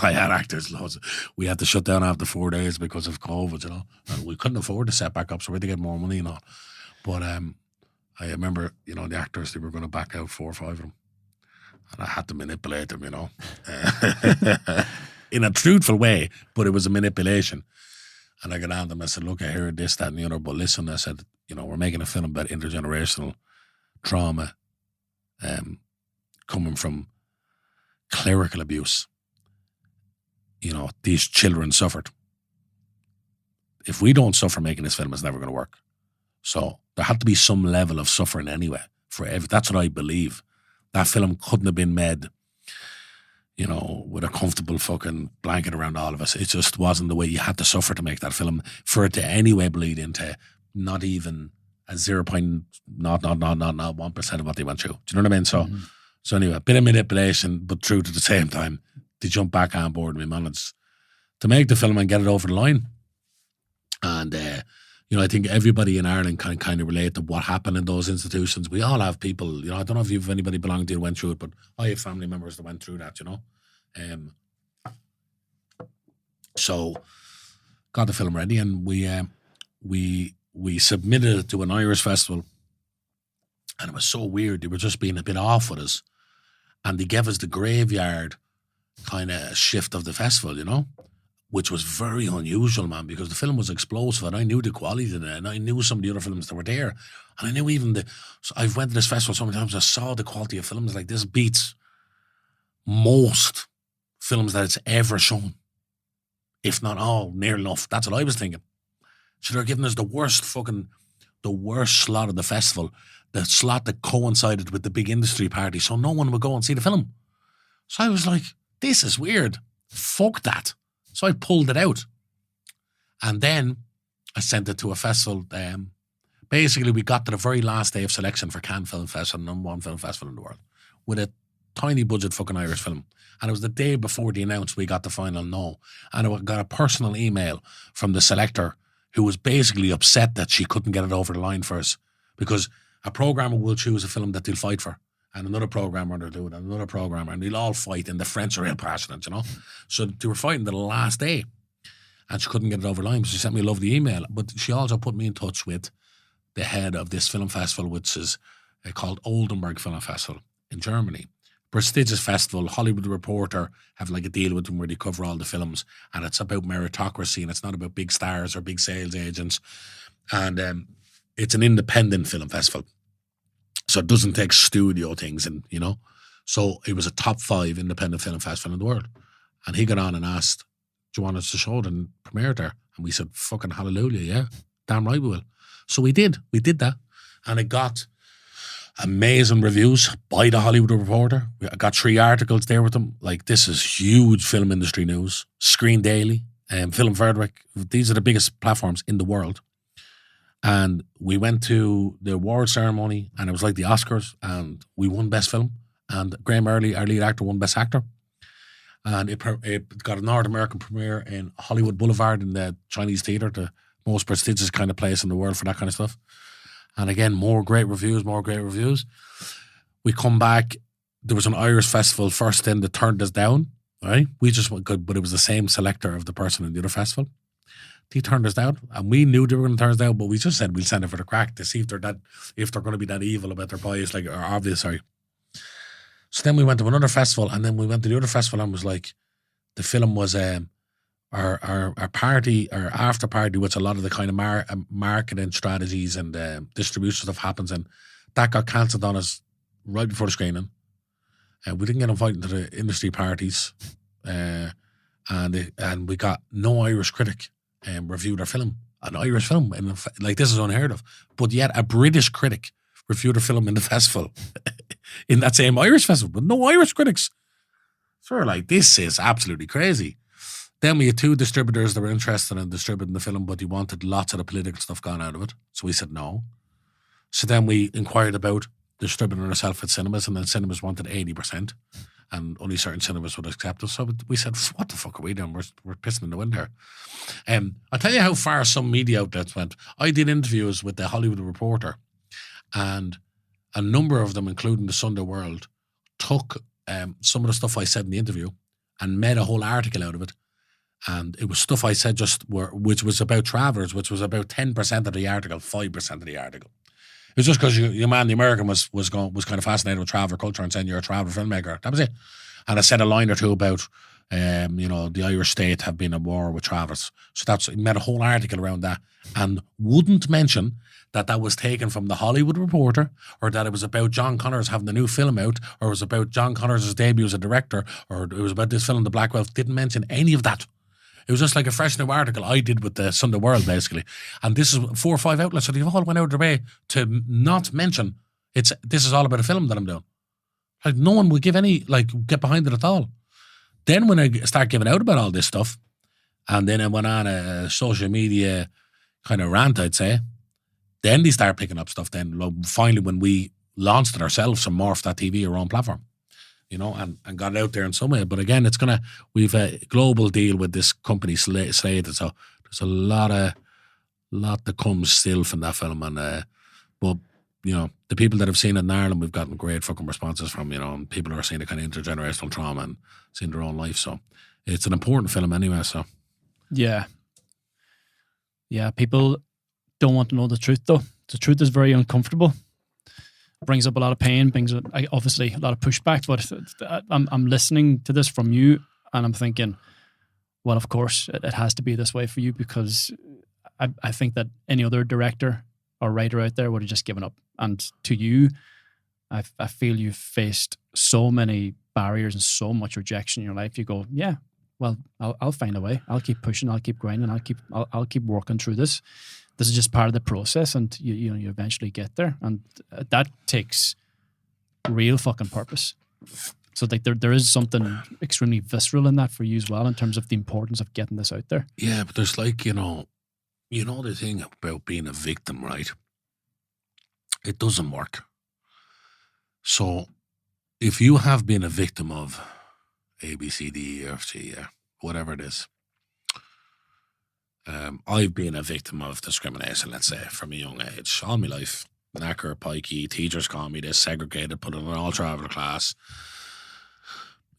I had actors loads. We had to shut down after 4 days because of COVID, you know, and we couldn't afford to set back up, so we had to get more money and all. But I remember, you know, the actors, they were going to back out 4 or 5 of them, and I had to manipulate them, you know, in a truthful way, but it was a manipulation. And I got on them. I said, look, I heard this, that, and the other, but listen, I said, you know, we're making a film about intergenerational trauma coming from clerical abuse. You know, these children suffered. If we don't suffer making this film, it's never going to work. So there had to be some level of suffering anyway. That's what I believe. That film couldn't have been made, you know, with a comfortable fucking blanket around all of us. It just wasn't the way. You had to suffer to make that film for it to anyway bleed into not even a 0.1% of what they went through. Do you know what I mean? So, So anyway, a bit of manipulation, but true at the same time. To jump back on board and we managed to make the film and get it over the line. And, you know, I think everybody in Ireland can kind of relate to what happened in those institutions. We all have people, you know, I don't know if you've anybody belonging to you who went through it, but I have family members that went through that, you know. So got the film ready and we submitted it to an Irish festival, and it was so weird. They were just being a bit off with us, and they gave us the graveyard kind of shift of the festival, you know, which was very unusual, man, because the film was explosive and I knew the quality of it and I knew some of the other films that were there. And I knew even so I've went to this festival so many times, I saw the quality of films like this beats most films that it's ever shown, if not all, near enough. That's what I was thinking. So they're giving us the worst slot of the festival, the slot that coincided with the big industry party, so no one would go and see the film. So I was like, this is weird. Fuck that. So I pulled it out. And then I sent it to a festival. Basically, we got to the very last day of selection for Cannes Film Festival, #1 film festival in the world, with a tiny budget fucking Irish film. And it was the day before they announced we got the final no. And I got a personal email from the selector who was basically upset that she couldn't get it over the line for us, because a programmer will choose a film that they'll fight for, and another programmer they'll do it, and another programmer, and they'll all fight, and the French are real passionate, you know. So they were fighting the last day, and she couldn't get it over the line. So she sent me a lovely email, but she also put me in touch with the head of this film festival, which is called Oldenburg Film Festival in Germany. Prestigious festival. Hollywood Reporter have like a deal with them where they cover all the films, and it's about meritocracy, and it's not about big stars or big sales agents. And it's an independent film festival, so it doesn't take studio things, and you know. So it was a top 5 independent film festival in the world, and he got on and asked, "Do you want us to show it and premiere it there?" And we said, fucking hallelujah, yeah. Damn right we will. So we did. We did that. And it got amazing reviews by the Hollywood Reporter. I got 3 articles there with them. Like, this is huge film industry news. Screen Daily, Film Verdwick. These are the biggest platforms in the world. And we went to the award ceremony, and it was like the Oscars, and we won Best Film. And Graham Early, our lead actor, won Best Actor. And it got a North American premiere in Hollywood Boulevard in the Chinese Theatre, the most prestigious kind of place in the world for that kind of stuff. And again, more great reviews. We come back. There was an Irish festival first then that turned us down, right? We just went good, but it was the same selector of the person in the other festival. He turned us down, and we knew they were going to turn us down, but we just said we'll send it for the crack to see if they're going to be that evil about their bias, like, or obvious, sorry. So then we went to another festival, and then we went to the other festival, and was like, the film was our party, our after party, which a lot of the kind of marketing strategies and distribution stuff happens, and that got cancelled on us right before the screening. We didn't get invited to the industry parties, and we got no Irish critic reviewed our film. An Irish film, and like, this is unheard of. But yet a British critic reviewed a film in the festival, in that same Irish festival, but no Irish critics. So we're like, this is absolutely crazy. Then we had 2 distributors that were interested in distributing the film, but they wanted lots of the political stuff gone out of it. So we said no. So then we inquired about distributing ourselves at cinemas, and then cinemas wanted 80%, and only certain cinemas would accept us. So we said, what the fuck are we doing? We're pissing in the wind here. I'll tell you how far some media outlets went. I did interviews with the Hollywood Reporter, and a number of them, including the Sunday World, took some of the stuff I said in the interview and made a whole article out of it. And it was stuff I said which was about travelers, which was about 10% of the article, 5% of the article. It was just because your man, the American, was kind of fascinated with travel culture and saying you're a travel filmmaker. That was it. And I said a line or two about, the Irish state have been at war with travellers. So it made a whole article around that, and wouldn't mention that was taken from the Hollywood Reporter, or that it was about John Connors having the new film out, or it was about John Connors' debut as a director, or it was about this film, The Black Wealth. Didn't mention any of that. It was just like a fresh new article I did with the Sunday World, basically. And this is 4 or 5 outlets, so they all went out of their way to not mention this is all about a film that I'm doing. Like, no one would get behind it at all. Then when I start giving out about all this stuff, and then I went on a social media kind of rant, I'd say, then they start picking up stuff then. Finally, when we launched it ourselves and morphed that TV, our own platform, and got it out there in some way. But again, we've a global deal with this company slated, so there's a lot that comes still from that film. And but the people that have seen it in Ireland, we've gotten great fucking responses from, and people who are seeing the kind of intergenerational trauma and seeing their own life. So it's an important film anyway. So yeah, people don't want to know the truth, though. The truth is very uncomfortable. Brings up a lot of pain, brings up, obviously, a lot of pushback. But I'm listening to this from you, and I'm thinking, well, of course, it has to be this way for you, because I think that any other director or writer out there would have just given up. And to you, I feel you've faced so many barriers and so much rejection in your life. You go, yeah, well, I'll find a way. I'll keep pushing. I'll keep grinding. I'll keep working through this. This is just part of the process, and you eventually get there, and that takes real fucking purpose. So like there is something extremely visceral in that for you as well, in terms of the importance of getting this out there. Yeah, but there's like the thing about being a victim, right? It doesn't work. So if you have been a victim of A, B, C, D, E, F, G, whatever it is. I've been a victim of discrimination, let's say, from a young age, all my life. Knacker, pikey, teachers call me this, segregated, put in an all-traveler class.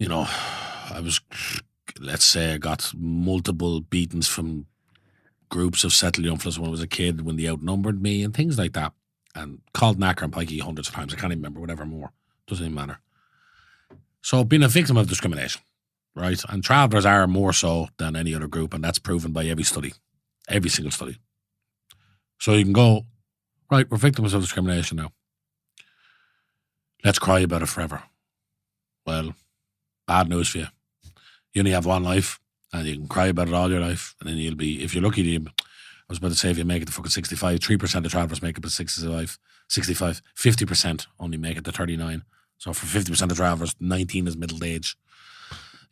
I was, let's say, I got multiple beatings from groups of settled young fellas when I was a kid, when they outnumbered me and things like that. And called Knacker and pikey hundreds of times. I can't even remember, whatever more. Doesn't even matter. So I've been a victim of discrimination. Right, and travellers are more so than any other group, and that's proven by every single study. So you can go, right, we're victims of discrimination now. Let's cry about it forever. Well, bad news for you. You only have one life. And you can cry about it all your life. And then you'll be, if you're lucky, I was about to say if you make it to fucking 65, 3% of travelers make it to 65, 50% only make it to 39. So for 50% of travelers, 19 is middle age.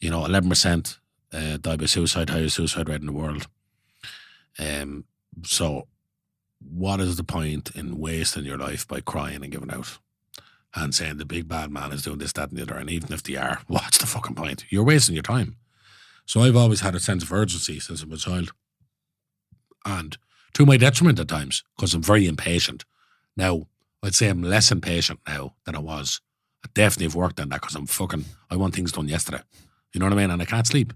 11% die by suicide, highest suicide rate in the world. So what is the point in wasting your life by crying and giving out and saying the big bad man is doing this, that, and the other? And even if they are, what's the fucking point? You're wasting your time. So I've always had a sense of urgency since I was a child, and to my detriment at times, because I'm very impatient. Now, I'd say I'm less impatient now than I was. I definitely have worked on that because I want things done yesterday. You know what I mean? And I can't sleep.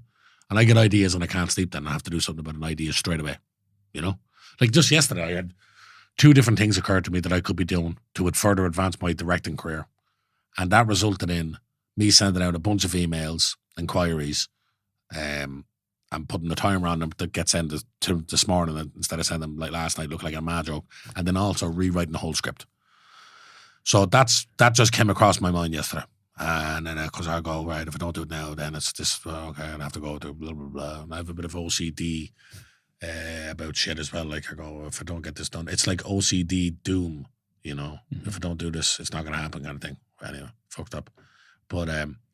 And I get ideas and I can't sleep, then I have to do something about an idea straight away. Like just yesterday, I had 2 different things occurred to me that I could be doing to further advance my directing career. And that resulted in me sending out a bunch of emails, inquiries, and putting the timer on them that gets sent to this morning instead of sending them like last night, look like a mad joke, and then also rewriting the whole script. So that just came across my mind yesterday. And then because I go, right, if I don't do it now, then it's this, okay, I have to go to blah, blah, blah. And I have a bit of OCD about shit as well. Like I go, if I don't get this done, it's like OCD doom, Mm-hmm. If I don't do this, it's not going to happen kind of thing. Anyway, fucked up. But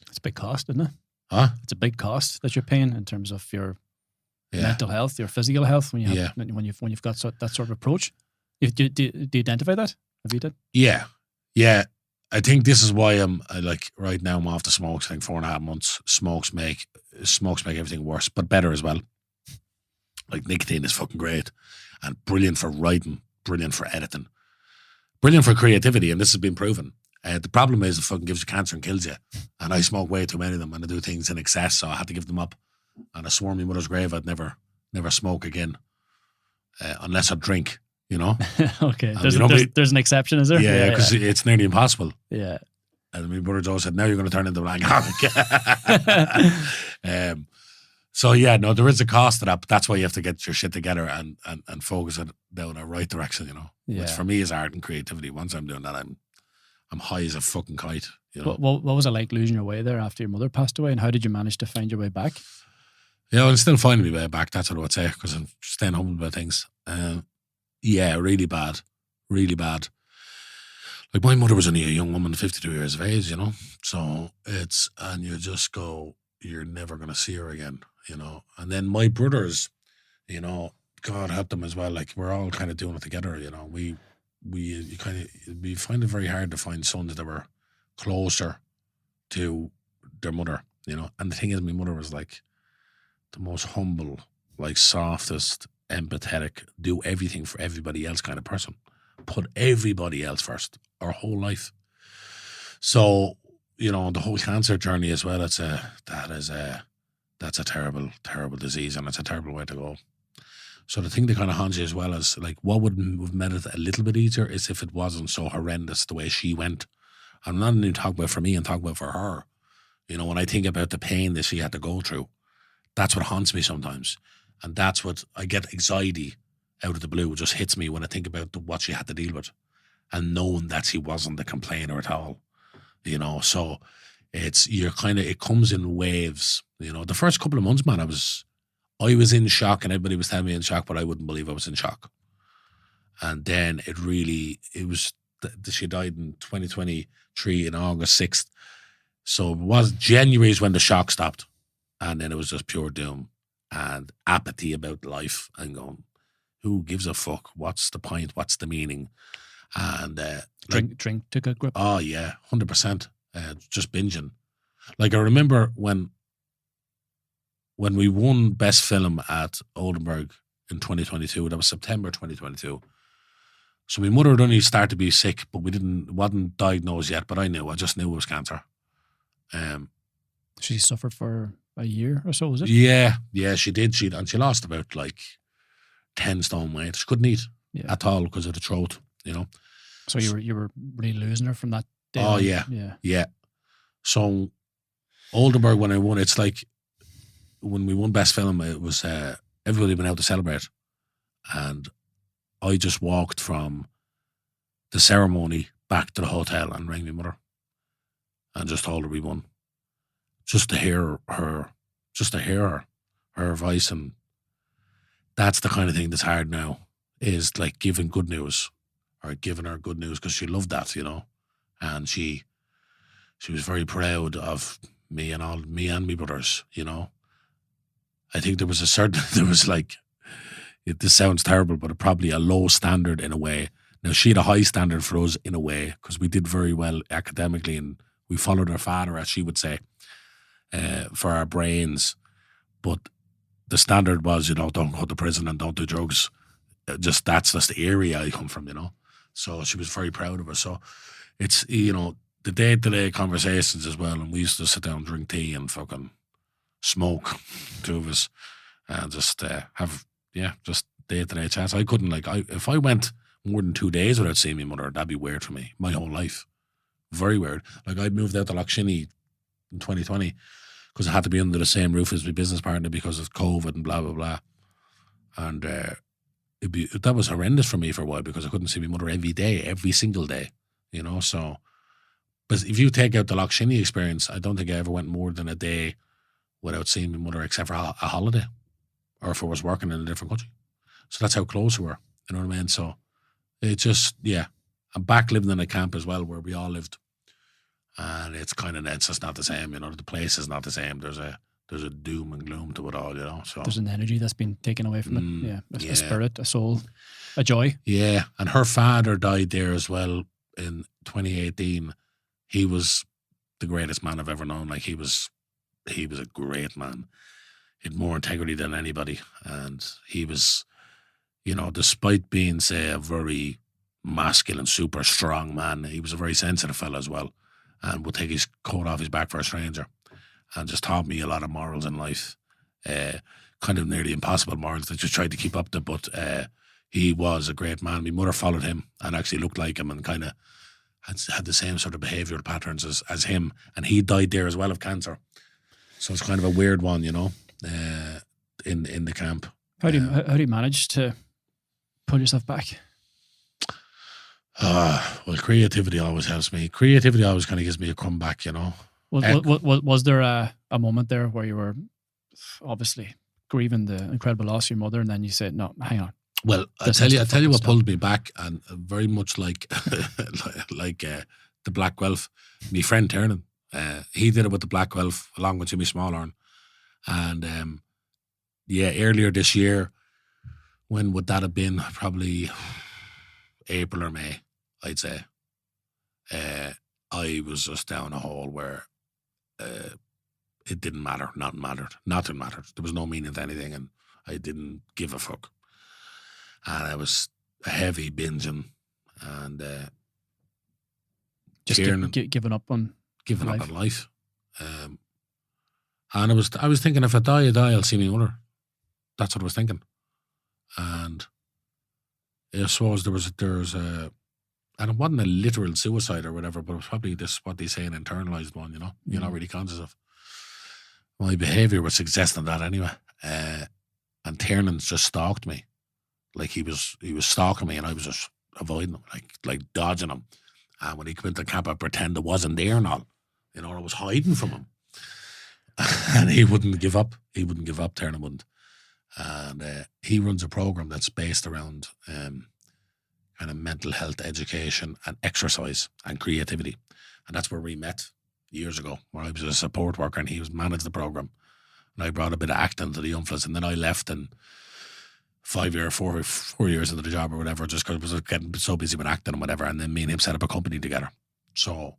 it's a big cost, isn't it? Huh? It's a big cost that you're paying in terms of your Yeah. mental health, your physical health when you have, Yeah. when you've got that sort of approach. Do you identify that? Have you done? Yeah. I think this is why right now I'm off the smokes. I think 4.5 months. Smokes make everything worse, but better as well. Like nicotine is fucking great and brilliant for writing, brilliant for editing, brilliant for creativity, and this has been proven. The problem is it fucking gives you cancer and kills you. And I smoke way too many of them, and I do things in excess, so I had to give them up. And I swore in my mother's grave I'd never smoke again, unless I drink. Okay, And there's an exception, is there? Yeah, because it's nearly impossible. Yeah. And my brother Joe said, now you're going to turn into an alcoholic. So yeah, no, there is a cost to that, but that's why you have to get your shit together and focus it down the right direction, Yeah. Which for me is art and creativity. Once I'm doing that, I'm high as a fucking kite, What was it like losing your way there after your mother passed away, and how did you manage to find your way back? Yeah, I'm still finding my way back, that's what I would say, because I'm staying humble about things. Yeah, really bad. Really bad. Like my mother was only a young woman, 52 years of age, So and you just go, you're never going to see her again, And then my brothers, God help them as well. Like we're all kind of doing it together, We find it very hard to find sons that were closer to their mother, And the thing is, my mother was like the most humble, like softest, empathetic, do everything for everybody else kind of person. Put everybody else first, our whole life. So, the whole cancer journey as well, that's a terrible, terrible disease, and it's a terrible way to go. So the thing that kind of haunts you as well is like, what would have made it a little bit easier is if it wasn't so horrendous the way she went. I'm not even talking about for me, I'm talking about for her. When I think about the pain that she had to go through, that's what haunts me sometimes. And that's what I get anxiety out of the blue. It just hits me when I think about what she had to deal with and knowing that she wasn't a complainer at all, So it comes in waves, The first couple of months, man, I was in shock, and everybody was telling me in shock, but I wouldn't believe I was in shock. And then she died in 2023 in August 6th. So it was January is when the shock stopped. And then it was just pure doom and apathy about life and going, who gives a fuck? What's the point? What's the meaning? And drink took a grip. Oh yeah, 100%. Just binging. Like I remember when we won Best Film at Oldenburg in 2022, that was September 2022. So my mother had only started to be sick, but wasn't diagnosed yet, but I just knew it was cancer. She suffered for a year or so, was it? Yeah, she did. She lost about 10 stone weight. She couldn't eat at all because of the throat, So you were really losing her from that day. Oh on? Yeah. So Oldenburg, when I won, it's like when we won Best Film, it was everybody went out to celebrate, and I just walked from the ceremony back to the hotel and rang my mother and just told her we won. Just to hear her her advice, and that's the kind of thing that's hard now, is like giving good news, or giving her good news, because she loved that, and she was very proud of me and my brothers, I think there was this sounds terrible, but probably a low standard in a way. Now, she had a high standard for us in a way, because we did very well academically, and we followed our father, as she would say, for our brains. But the standard was, don't go to prison and don't do drugs. That's the area I come from, So she was very proud of us. So it's, the day-to-day conversations as well, and we used to sit down and drink tea and fucking smoke, two of us, and just have, just day-to-day chats. I couldn't, if I went more than 2 days without seeing my mother, that'd be weird for me, my whole life. Very weird. Like, I moved out to Lochshinny in 2020 because I had to be under the same roof as my business partner because of COVID and blah, blah, blah. And that was horrendous for me for a while, because I couldn't see my mother every single day, so. But if you take out the Lochshinny experience, I don't think I ever went more than a day without seeing my mother, except for a holiday, or if I was working in a different country. So that's how close we were, you know what I mean? So it's just, I'm back living in a camp as well, where we all lived. And it's just not the same, the place is not the same. There's a doom and gloom to it all, so. There's an energy that's been taken away from it. Yeah. A spirit, a soul, a joy. Yeah. And her father died there as well in 2018. He was the greatest man I've ever known. Like, he was a great man. He had more integrity than anybody. And he was, despite being, say, a very masculine, super strong man, he was a very sensitive fella as well, and would take his coat off his back for a stranger, and just taught me a lot of morals in life. Kind of nearly impossible morals that you tried to keep up to, but he was a great man. My mother followed him and actually looked like him, and kind of had the same sort of behavioural patterns as him, and he died there as well of cancer. So it's kind of a weird one, in the camp. How do you manage to pull yourself back? Well, creativity always helps me. Creativity always kind of gives me a comeback, Was there a moment there where you were obviously grieving the incredible loss of your mother, and then you said, "No, hang on." Well, I tell you what pulled me back, and very much like the Black Guelph, my friend Tiernan, he did it with the Black Guelph along with Jimmy Smallhorn, and earlier this year, when would that have been? Probably April or May, I'd say. I was just down a hole where it didn't matter. Nothing mattered. There was no meaning to anything, and I didn't give a fuck. And I was a heavy binging, and just giving up on life. And I was thinking, if I die, I'll see my mother. That's what I was thinking. And I suppose there was and it wasn't a literal suicide or whatever, but it was probably what they say, an internalized one, you're not really conscious of. My behaviour was suggesting that anyway. And Tiernan's just stalked me. Like, he was stalking me, and I was just avoiding him, like dodging him. And when he came into the camp, I pretend I wasn't there and all. I was hiding from him. And he wouldn't give up. Tiernan wouldn't. And he runs a program that's based around kind of mental health education and exercise and creativity. And that's where we met years ago, where I was a support worker and he was managed the program. And I brought a bit of acting to the young fellas, and then I left, and 4 years into the job or whatever, just because I was getting so busy with acting and whatever. And then me and him set up a company together. So,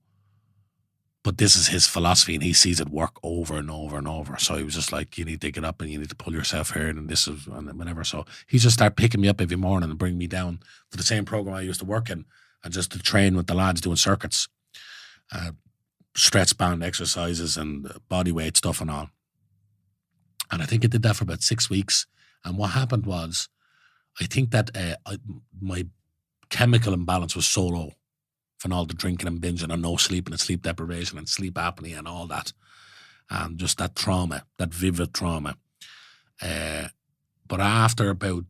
but this is his philosophy, and he sees it work over and over and over. So he was just like, you need to get up and you need to pull yourself here, and this is, and whatever. So he just started picking me up every morning and bring me down to the same program I used to work in, and just to train with the lads doing circuits, stretch band exercises and body weight stuff and all. And I think I did that for about 6 weeks. And what happened was, I think that my chemical imbalance was so low from all the drinking and binging and no sleeping and sleep deprivation and sleep apnea and all that. And just that trauma, that vivid trauma. But after about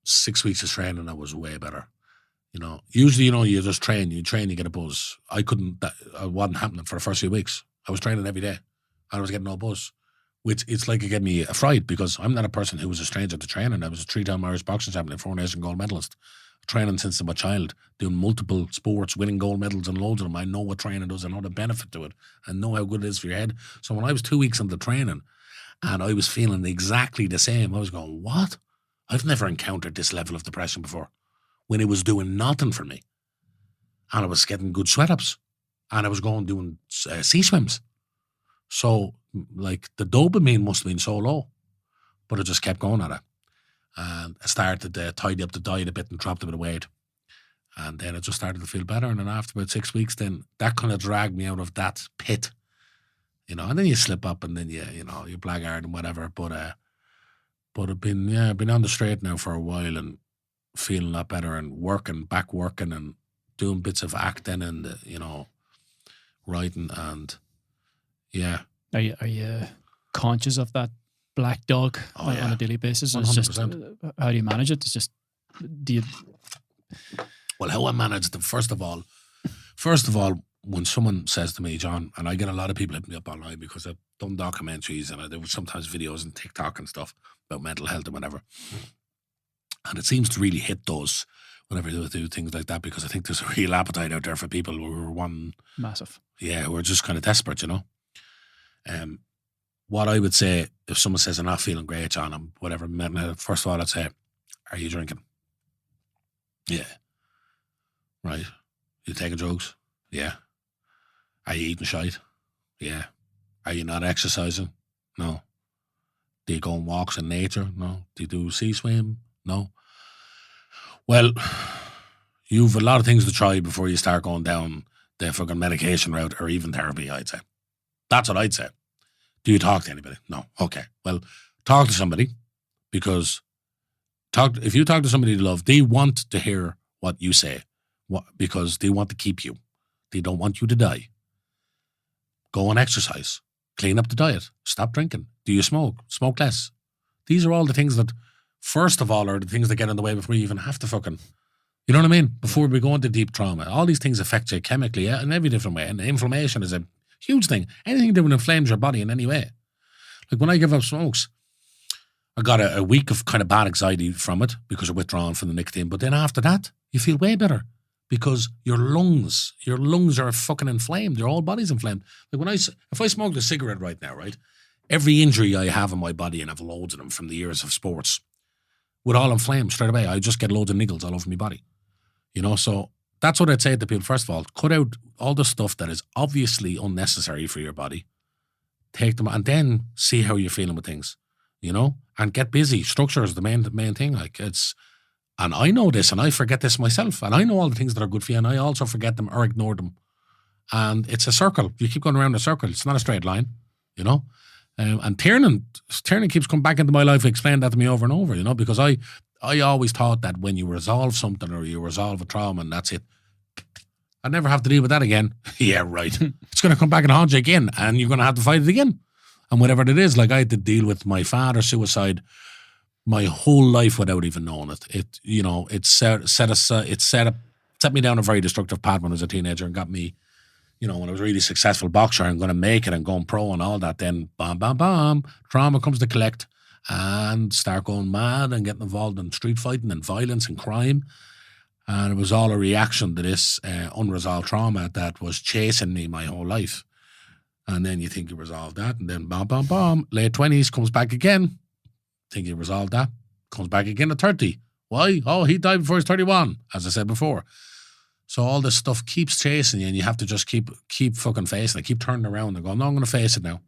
6 weeks of training, I was way better. Usually, you just train, you get a buzz. I wasn't happening for the first few weeks. I was training every day and I was getting no buzz. which it's like it gave me a fright because I'm not a person who was a stranger to training. I was a 3-time Irish boxing champion, 4 nation gold medalist, training since I was a child, doing multiple sports, winning gold medals and loads of them. I know what training does. I know the benefit to it. I know how good it is for your head. So when I was 2 weeks into training and I was feeling exactly the same, I was going, what? I've never encountered this level of depression before, when it was doing nothing for me. And I was getting good sweat-ups. And I was going doing sea swims. So, like, the dopamine must have been so low. But I just kept going at it. And I started to tidy up the diet a bit and dropped a bit of weight. And then I just started to feel better. And then after about 6 weeks, then that kind of dragged me out of that pit. You know, and then you slip up and then you blackguard and whatever. But I've been on the straight now for a while and feeling a lot better and working and doing bits of acting and, writing and, yeah. Are you conscious of that black dog on a daily basis? It's just, how do you manage it? It's just, Well, how I manage them, first of all, when someone says to me, John, and I get a lot of people hitting me up online because I've done documentaries and I do sometimes videos on TikTok and stuff about mental health and whatever. And it seems to really hit those whenever I do things like that, because I think there's a real appetite out there for people who are one massive. Yeah, who are just kind of desperate, What I would say, if someone says, I'm not feeling great, John, I'm whatever, first of all, I'd say, are you drinking? Yeah. Right. You taking drugs? Yeah. Are you eating shite? Yeah. Are you not exercising? No. Do you go on walks in nature? No. Do you do sea swim? No. Well, you've a lot of things to try before you start going down the fucking medication route or even therapy, I'd say. That's what I'd say. Do you talk to anybody? No. Okay. Well, talk to somebody, because if you talk to somebody you love, they want to hear what you say, because they want to keep you. They don't want you to die. Go and exercise. Clean up the diet. Stop drinking. Do you smoke? Smoke less. These are all the things that, first of all, are the things that get in the way before you even have to fucking, you know what I mean? Before we go into deep trauma. All these things affect you chemically in every different way. And inflammation is a huge thing. Anything that inflames your body in any way. Like when I give up smokes, I got a week of kind of bad anxiety from it because you're withdrawn from the nicotine. But then after that, you feel way better because your lungs are fucking inflamed. Your whole body's inflamed. Like if I smoked a cigarette right now, right, every injury I have in my body, and I've loads of them from the years of sports, would all inflame straight away. I just get loads of niggles all over my body. So that's what I'd say to people. First of all, cut out all the stuff that is obviously unnecessary for your body. Take them and then see how you're feeling with things, and get busy. Structure is the main thing. And I know this and I forget this myself. And I know all the things that are good for you and I also forget them or ignore them. And it's a circle. You keep going around a circle. It's not a straight line, and Tiernan keeps coming back into my life, explaining that to me over and over, because I always thought that when you resolve something or you resolve a trauma and that's it, I never have to deal with that again. Yeah, right. It's going to come back and haunt you again and you're going to have to fight it again. And whatever it is, like I had to deal with my father's suicide my whole life without even knowing it. It set me down a very destructive path when I was a teenager and got me, when I was a really successful boxer and going to make it and going pro and all that, then bam, bam, bam, trauma comes to collect and start going mad and getting involved in street fighting and violence and crime. And it was all a reaction to this unresolved trauma that was chasing me my whole life. And then you think you resolved that, and then bam, bam, bam, late 20s comes back again. Think you resolved that, comes back again at 30. Why? Oh, he died before he's 31, as I said before. So all this stuff keeps chasing you, and you have to just keep fucking facing it, keep turning around and going, no, I'm going to face it now.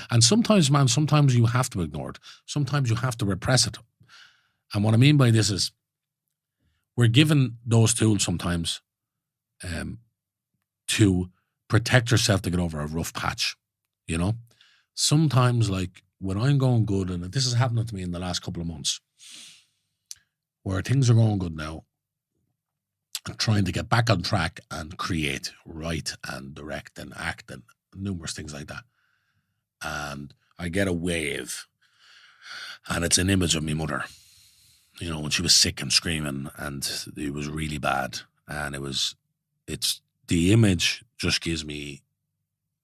And sometimes you have to ignore it. Sometimes you have to repress it. And what I mean by this is, we're given those tools sometimes to protect yourself to get over a rough patch, Sometimes, like, when I'm going good, and this is happening to me in the last couple of months, where things are going good now, I'm trying to get back on track and create, write and direct and act and numerous things like that. And I get a wave, and it's an image of my mother, when she was sick and screaming, and it was really bad. And the image just gives me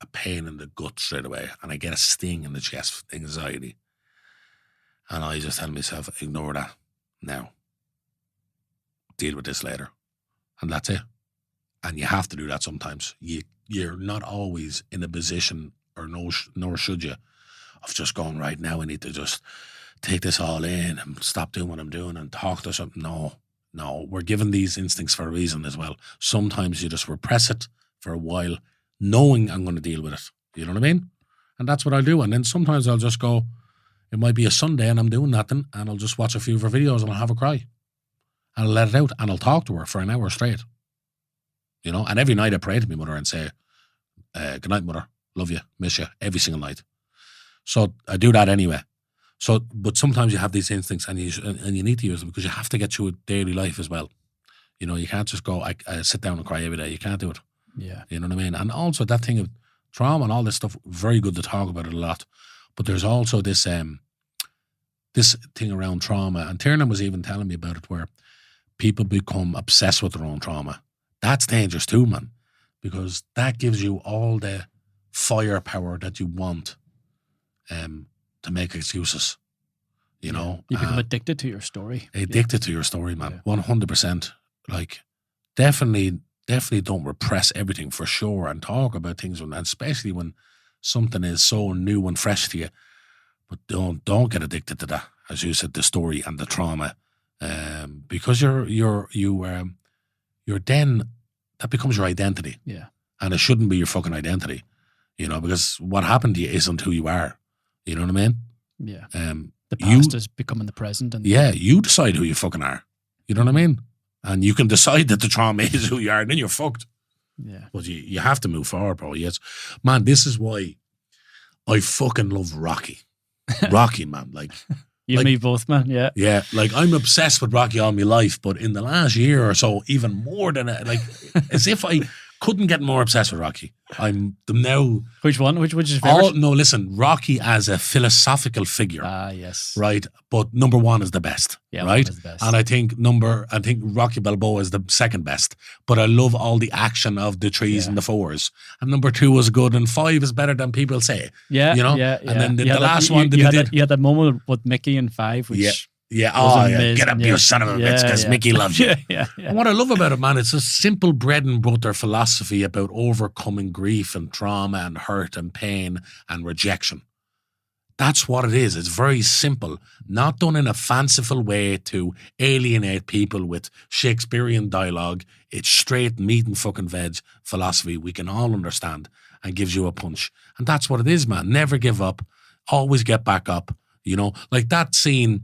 a pain in the gut straight away, and I get a sting in the chest, anxiety. And I just tell myself, ignore that now. Deal with this later. And that's it. And you have to do that sometimes. You're not always in a position, or nor should you, of just going, right now I need to just take this all in and stop doing what I'm doing and talk to something. No, we're given these instincts for a reason as well. Sometimes you just repress it for a while, knowing I'm going to deal with it. You know what I mean? And that's what I'll do. And then sometimes I'll just go, it might be a Sunday and I'm doing nothing, and I'll just watch a few of her videos and I'll have a cry. And I'll let it out and I'll talk to her for an hour straight. You know, and every night I pray to my mother and say, good night, mother. Love you. Miss you. Every single night. So I do that anyway. So, but sometimes you have these instincts and you need to use them, because you have to get through a daily life as well. You know, you can't just go, I sit down and cry every day. You can't do it. Yeah. You know what I mean? And also that thing of trauma and all this stuff, very good to talk about it a lot. But there's also this thing around trauma. And Tiernan was even telling me about it, where people become obsessed with their own trauma. That's dangerous too, man. Because that gives you all the firepower that you want to make excuses. You know? You become addicted to your story. Addicted to your story, man. 100%. Like, definitely don't repress everything, for sure, and talk about things, and especially when something is so new and fresh to you. But don't get addicted to that, as you said, the story and the trauma, because you're then, that becomes your identity. Yeah, and it shouldn't be your fucking identity, you know, because what happened to you isn't who you are. You know what I mean? Yeah. The past is becoming the present, and you decide who you fucking are. You know what I mean? And you can decide that the trauma is who you are, and then you're fucked. Yeah. But you have to move forward, bro. Yes, man. This is why I fucking love Rocky. Rocky, man. Like, you and me both, man. Yeah. Yeah. Like, I'm obsessed with Rocky all my life, but in the last year or so, even more than like, as if I couldn't get more obsessed with Rocky. I'm now. Which one? Which is your favorite? No, listen. Rocky as a philosophical figure. Yes. Right, but number one is the best. Yeah, right. Is the best. And I think Rocky Balboa is the second best. But I love all the action of the threes and the fours. And number two is good, and five is better than people say. Yeah, you know. Yeah. And then the last you one that you had that moment with Mickey in five, which. Yeah, get up, you son of a bitch, because Mickey loves you. Yeah. And what I love about it, man, it's a simple bread and butter philosophy about overcoming grief and trauma and hurt and pain and rejection. That's what it is. It's very simple, not done in a fanciful way to alienate people with Shakespearean dialogue. It's straight meat and fucking veg philosophy we can all understand, and gives you a punch. And that's what it is, man. Never give up. Always get back up. You know, like that scene.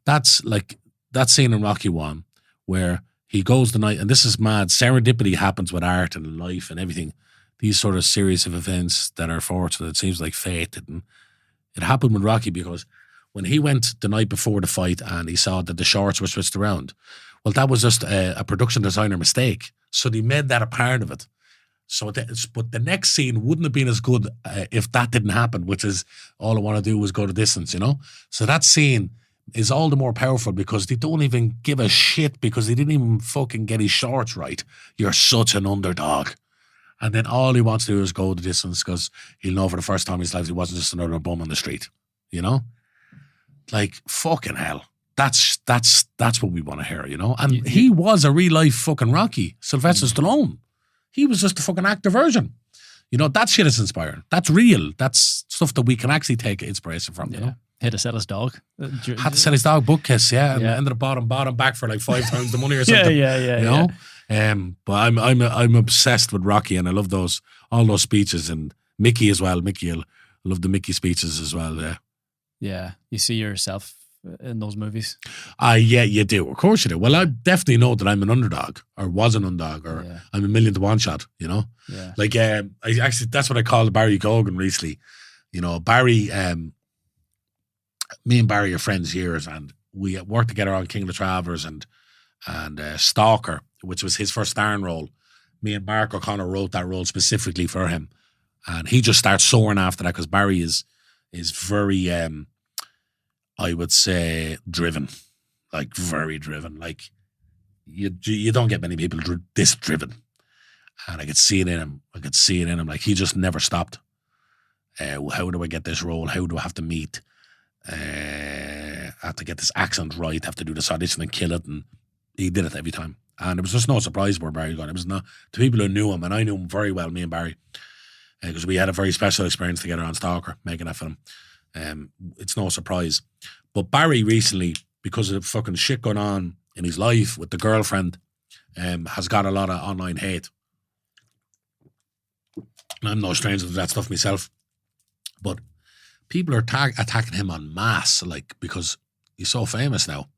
That's like that scene in Rocky 1 where he goes the night, and this is mad. Serendipity happens with art and life and everything. These sort of series of events that are fortunate. It seems like fate. It happened with Rocky because when he went the night before the fight and he saw that the shorts were switched around, well, that was just a production designer mistake. So they made that a part of it. But the next scene wouldn't have been as good if that didn't happen, which is all I want to do was go the distance, you know? So that scene is all the more powerful because they don't even give a shit because he didn't even fucking get his shorts right. You're such an underdog. And then all he wants to do is go the distance because he'll know for the first time in his life he wasn't just another bum on the street. You know? Like, fucking hell. That's what we want to hear, you know? And he was a real life fucking Rocky. Sylvester Stallone. He was just a fucking actor version. You know, that shit is inspiring. That's real. That's stuff that we can actually take inspiration from, you know? Had to sell his dog. Had to sell his dog, Bookkiss, and ended up bought him back for like 5 times the money or something. You know? But I'm obsessed with Rocky, and I love all those speeches, and Mickey as well. I love the Mickey speeches as well. Yeah. Yeah. You see yourself in those movies? Yeah, you do. Of course you do. Well, I definitely know that I'm an underdog, or was an underdog, or I'm a million to one shot, you know? Yeah. Like, that's what I called Barry Cogan recently. You know, Barry, me and Barry are friends years, and we worked together on King of the Travellers and Stalker, which was his first starring role. Me and Mark O'Connor wrote that role specifically for him, and he just starts soaring after that because Barry is very, I would say, driven, like very driven. Like you don't get many people this driven, And I could see it in him. Like, he just never stopped. How do I get this role? How do I have to meet? I have to get this accent right. I have to do this audition and kill it. And he did it every time. And it was just no surprise where Barry gone. It was not to people who knew him, and I knew him very well, me and Barry, because we had a very special experience together on Stalker, making that film. It's no surprise. But Barry recently, because of fucking shit going on in his life with the girlfriend, has got a lot of online hate. And I'm no stranger to that stuff myself. But people are attacking him en masse, like, because he's so famous now.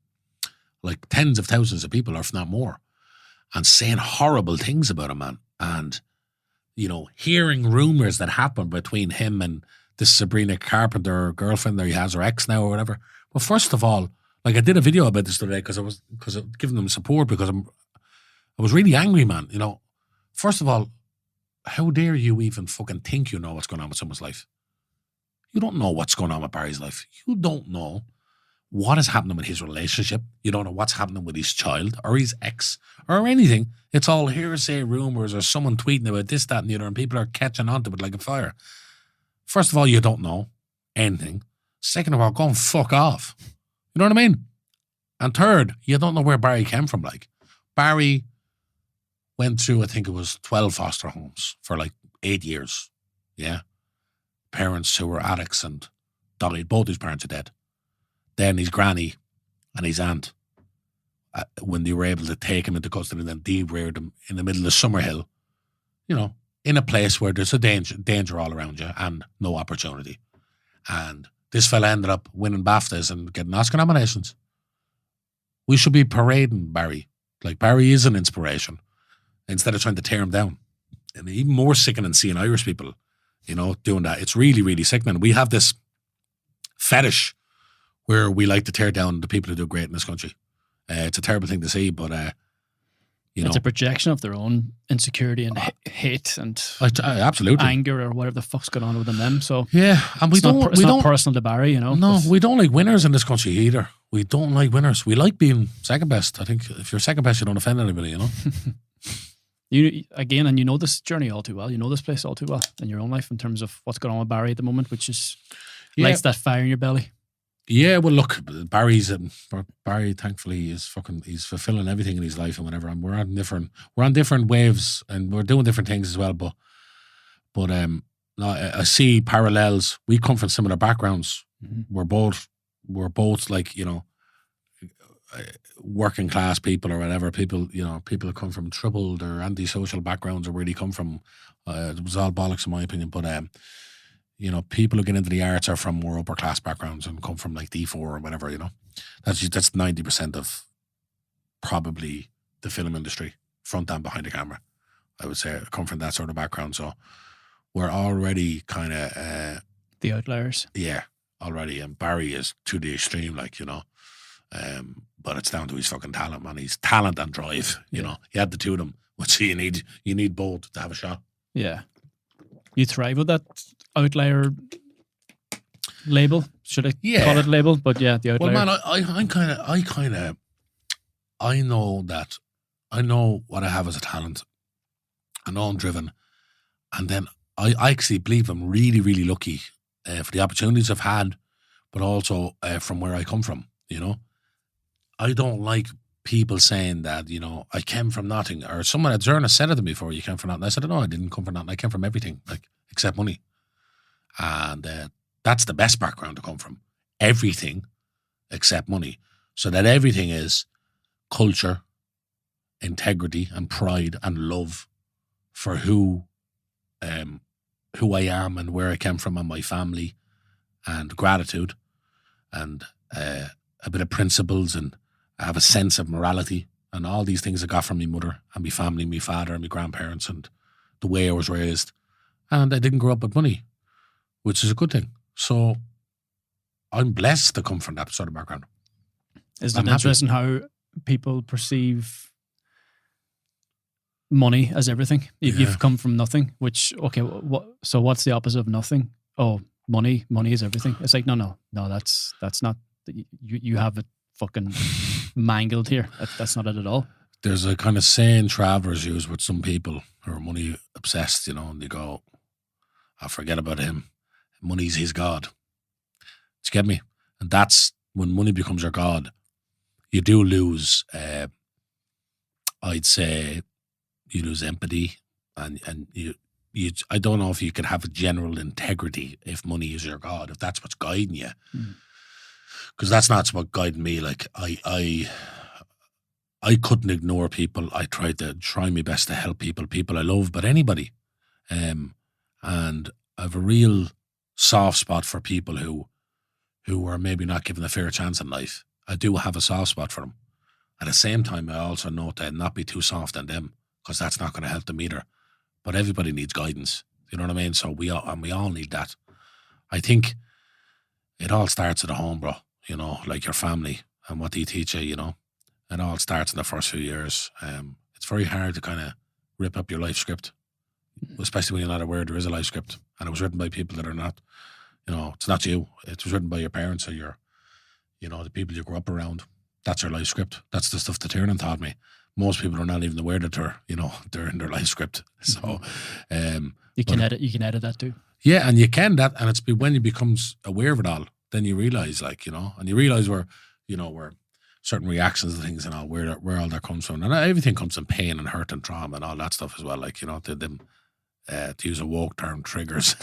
Like, tens of thousands of people, or if not more, and saying horrible things about him, man. And, you know, hearing rumors that happen between him and this Sabrina Carpenter girlfriend that he has, or ex now, or whatever. Well, first of all, like, I did a video about this today because I was giving them support, because I was really angry, man. You know, first of all, how dare you even fucking think you know what's going on with someone's life? You don't know what's going on with Barry's life. You don't know what is happening with his relationship. You don't know what's happening with his child or his ex or anything. It's all hearsay rumors or someone tweeting about this, that, and the other, and people are catching on to it like a fire. First of all, you don't know anything. Second of all, go and fuck off. You know what I mean? And third, you don't know where Barry came from. Like, Barry went through, I think it was 12 foster homes for like 8 years. Yeah. Parents who were addicts and died. Both his parents are dead. Then his granny and his aunt, when they were able to take him into custody, and then de-reared him in the middle of Summerhill, you know, in a place where there's a danger all around you and no opportunity. And this fella ended up winning BAFTAs and getting Oscar nominations. We should be parading Barry. Like, Barry is an inspiration, instead of trying to tear him down. And even more sickening seeing Irish people, you know, doing that. It's really, really sickening. We have this fetish where we like to tear down the people who do great in this country. It's a terrible thing to see, but you know, it's a projection of their own insecurity and hate and absolutely anger or whatever the fuck's going on within them. So yeah, and we don't personal to Barry, you know. No, we don't like winners in this country either. We don't like winners. We like being second best. I think if you're second best, you don't offend anybody, you know. And you know this journey all too well. You know this place all too well in your own life in terms of what's going on with Barry at the moment, which is lights that fire in your belly. Yeah, well, look, Barry, thankfully, he's fulfilling everything in his life and whatever. And we're on different waves, and we're doing different things as well. But I see parallels. We come from similar backgrounds. Mm-hmm. We're both like, you know, working class people or whatever. People who come from troubled or antisocial backgrounds or where they come from. It was all bollocks in my opinion, but you know, people who get into the arts are from more upper class backgrounds and come from like D4 or whatever, you know. That's 90% of probably the film industry, front and behind the camera. I would say come from that sort of background. So we're already kind of the outliers. Yeah, already. And Barry is to the extreme, like, you know. But it's down to his fucking talent, man. He's talent and drive, you know. He had the two of them, which you need both to have a shot. Yeah. You thrive with that outlier label, should I call it label? But yeah, the outlier. Well, man, I know that I know what I have as a talent. I know I'm driven, and then I actually believe I'm really, really lucky for the opportunities I've had, but also from where I come from. You know, I don't like people saying that, you know, I came from nothing, or someone at Zerna said it to me before, you came from nothing. I said, no, I didn't come from nothing. I came from everything, like, except money. And that's the best background to come from. Everything except money. So that everything is culture, integrity and pride and love for who I am and where I came from and my family, and gratitude and a bit of principles, and I have a sense of morality, and all these things I got from my mother and my family, my father and my grandparents, and the way I was raised. And I didn't grow up with money, which is a good thing. So I'm blessed to come from that sort of background. Isn't it interesting how people perceive money as everything? You've come from nothing, which, okay, so what's the opposite of nothing? Oh, money is everything. It's like, no, that's not, you have it fucking mangled here. That's not it at all. there's a kind of saying travelers use with some people who are money obsessed, you know, and they go, "I forget about him. Money's his god." Do you get me? And that's when money becomes your god. You do lose. I'd say you lose empathy, and you. I don't know if you could have a general integrity if money is your god, if that's what's guiding you, because that's not what guided me. Like I couldn't ignore people. I tried to try my best to help people I love, but anybody, and I have a real soft spot for people who are maybe not given a fair chance in life. I do have a soft spot for them. At the same time, I also note that not be too soft on them, because that's not going to help them either. But everybody needs guidance. You know what I mean? So we all need that. I think it all starts at the home, bro. You know, like your family and what they teach you, you know. It all starts in the first few years. It's very hard to kind of rip up your life script, especially when you're not aware there is a life script. And it was written by people that are not, you know, it's not you. It was written by your parents or the people you grew up around. That's your life script. That's the stuff that Tiernan taught me. Most people are not even aware that they're in their life script. So you can edit that too. Yeah, and you can that, and it's when you becomes aware of it all, then you realize, like, you know, and you realize where certain reactions and things and all, where all that comes from. And everything comes from pain and hurt and trauma and all that stuff as well. Like, you know, to use a woke term, triggers.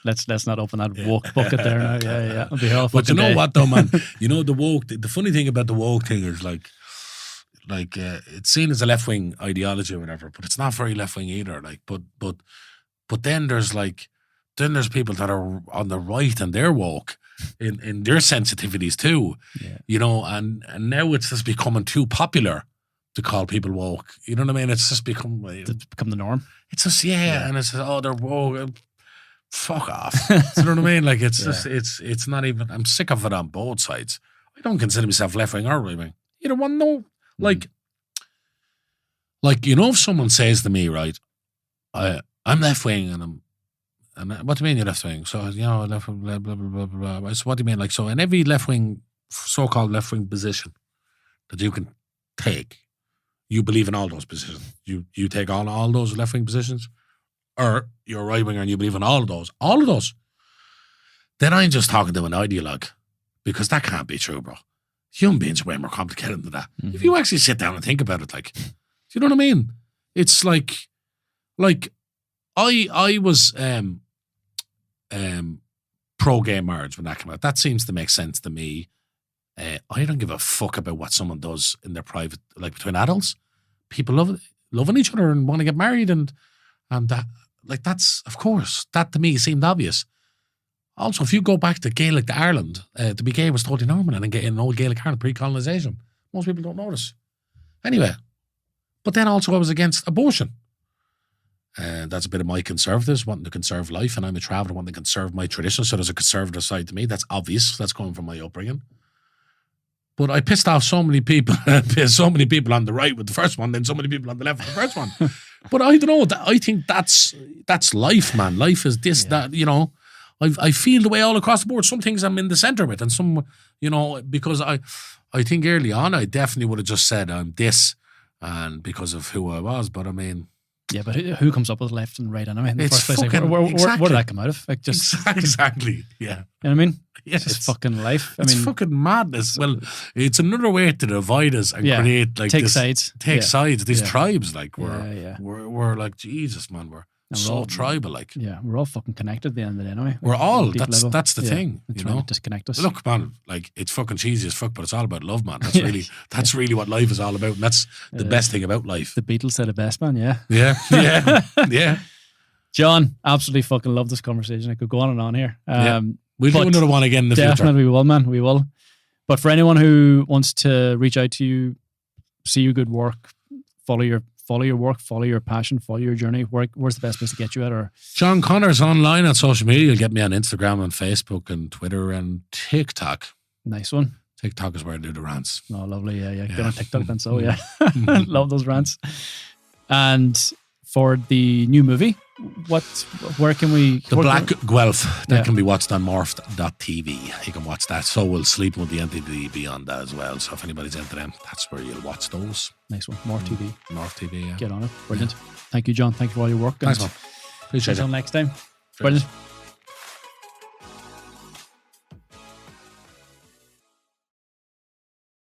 Let's not open that woke bucket there now. Yeah. I'll be here all But you know day. what though, man? You know, the funny thing about the woke thing is like it's seen as a left wing ideology or whatever, but it's not very left wing either. Like, but then there's people that are on the right and they're woke in their sensitivities too. Yeah. You know, and now it's just becoming too popular to call people woke. You know what I mean? It's just become the norm. It's just and it's just, they're woke. Fuck off. You know what I mean? Like, it's just, it's not even, I'm sick of it on both sides. I don't consider myself left wing or right wing. Either one, no. Like, you know, if someone says to me, right, I'm left wing and what do you mean you're left wing? So, you know, left wing, blah, blah, blah, blah, blah. So what do you mean? Like, so in every left wing, so-called left wing position that you can take, you believe in all those positions. You take all those left wing positions? Or you're right winger and you believe in all of those, then I'm just talking to an ideologue, because that can't be true, bro. Human beings are way more complicated than that. Mm-hmm. If you actually sit down and think about it, like, do you know what I mean? It's like I was pro gay marriage when that came out. That seems to make sense to me. I don't give a fuck about what someone does in their private, like between adults. People loving each other and want to get married and that. Like, that's, of course, that to me seemed obvious. Also, if you go back to Gaelic Ireland, to be gay was totally normal, and in old Gaelic Ireland pre-colonisation, most people don't notice. Anyway, but then also I was against abortion. And that's a bit of my conservatives wanting to conserve life, and I'm a traveller wanting to conserve my tradition, so there's a conservative side to me. That's obvious. That's coming from my upbringing. But I pissed off so many people, on the right with the first one, then so many people on the left with the first one. But I don't know. I think that's life, man. Life is this, that, you know. I feel the way all across the board. Some things I'm in the centre with, and some, you know, because I think early on I definitely would have just said I'm this, and because of who I was. But I mean, yeah, but who comes up with left and right anyway in the it's first place? fucking, Where exactly. did that come out of? Like, just exactly, yeah. You know what I mean? Yeah, it's just fucking life. It's fucking madness. Well, it's another way to divide us and create like take sides. These tribes. Like we're like, Jesus, man, we're all tribal. Like, yeah, we're all fucking connected at the end of the day anyway. We're all. That's the thing. You know, disconnect us. Look, man, like, it's fucking cheesy as fuck, but it's all about love, man. That's really what life is all about, and that's the best thing about life. The Beatles said it best, man. Yeah. John, absolutely fucking love this conversation. I could go on and on here. We'll do another one again in the future. Definitely we will, man. We will. But for anyone who wants to reach out to you, see your good work, follow your work, follow your passion, follow your journey, where's the best place to get you at? Or John Connors online on social media. You'll get me on Instagram and Facebook and Twitter and TikTok. Nice one. TikTok is where I do the rants. Oh, lovely. Yeah. Get on TikTok then. So yeah, love those rants. And for the new movie, where can we? The Black Guelph, that Yeah. can be watched on morphed.tv. You can watch that. So will Sleep with the NTV be on that as well. So if anybody's into them, that's where you'll watch those. Nice one. More TV. Morph TV, yeah. Get on it. Brilliant. Thank you, John. Thank you for all your work. Thanks, and man. Appreciate until it. next time. Brilliant.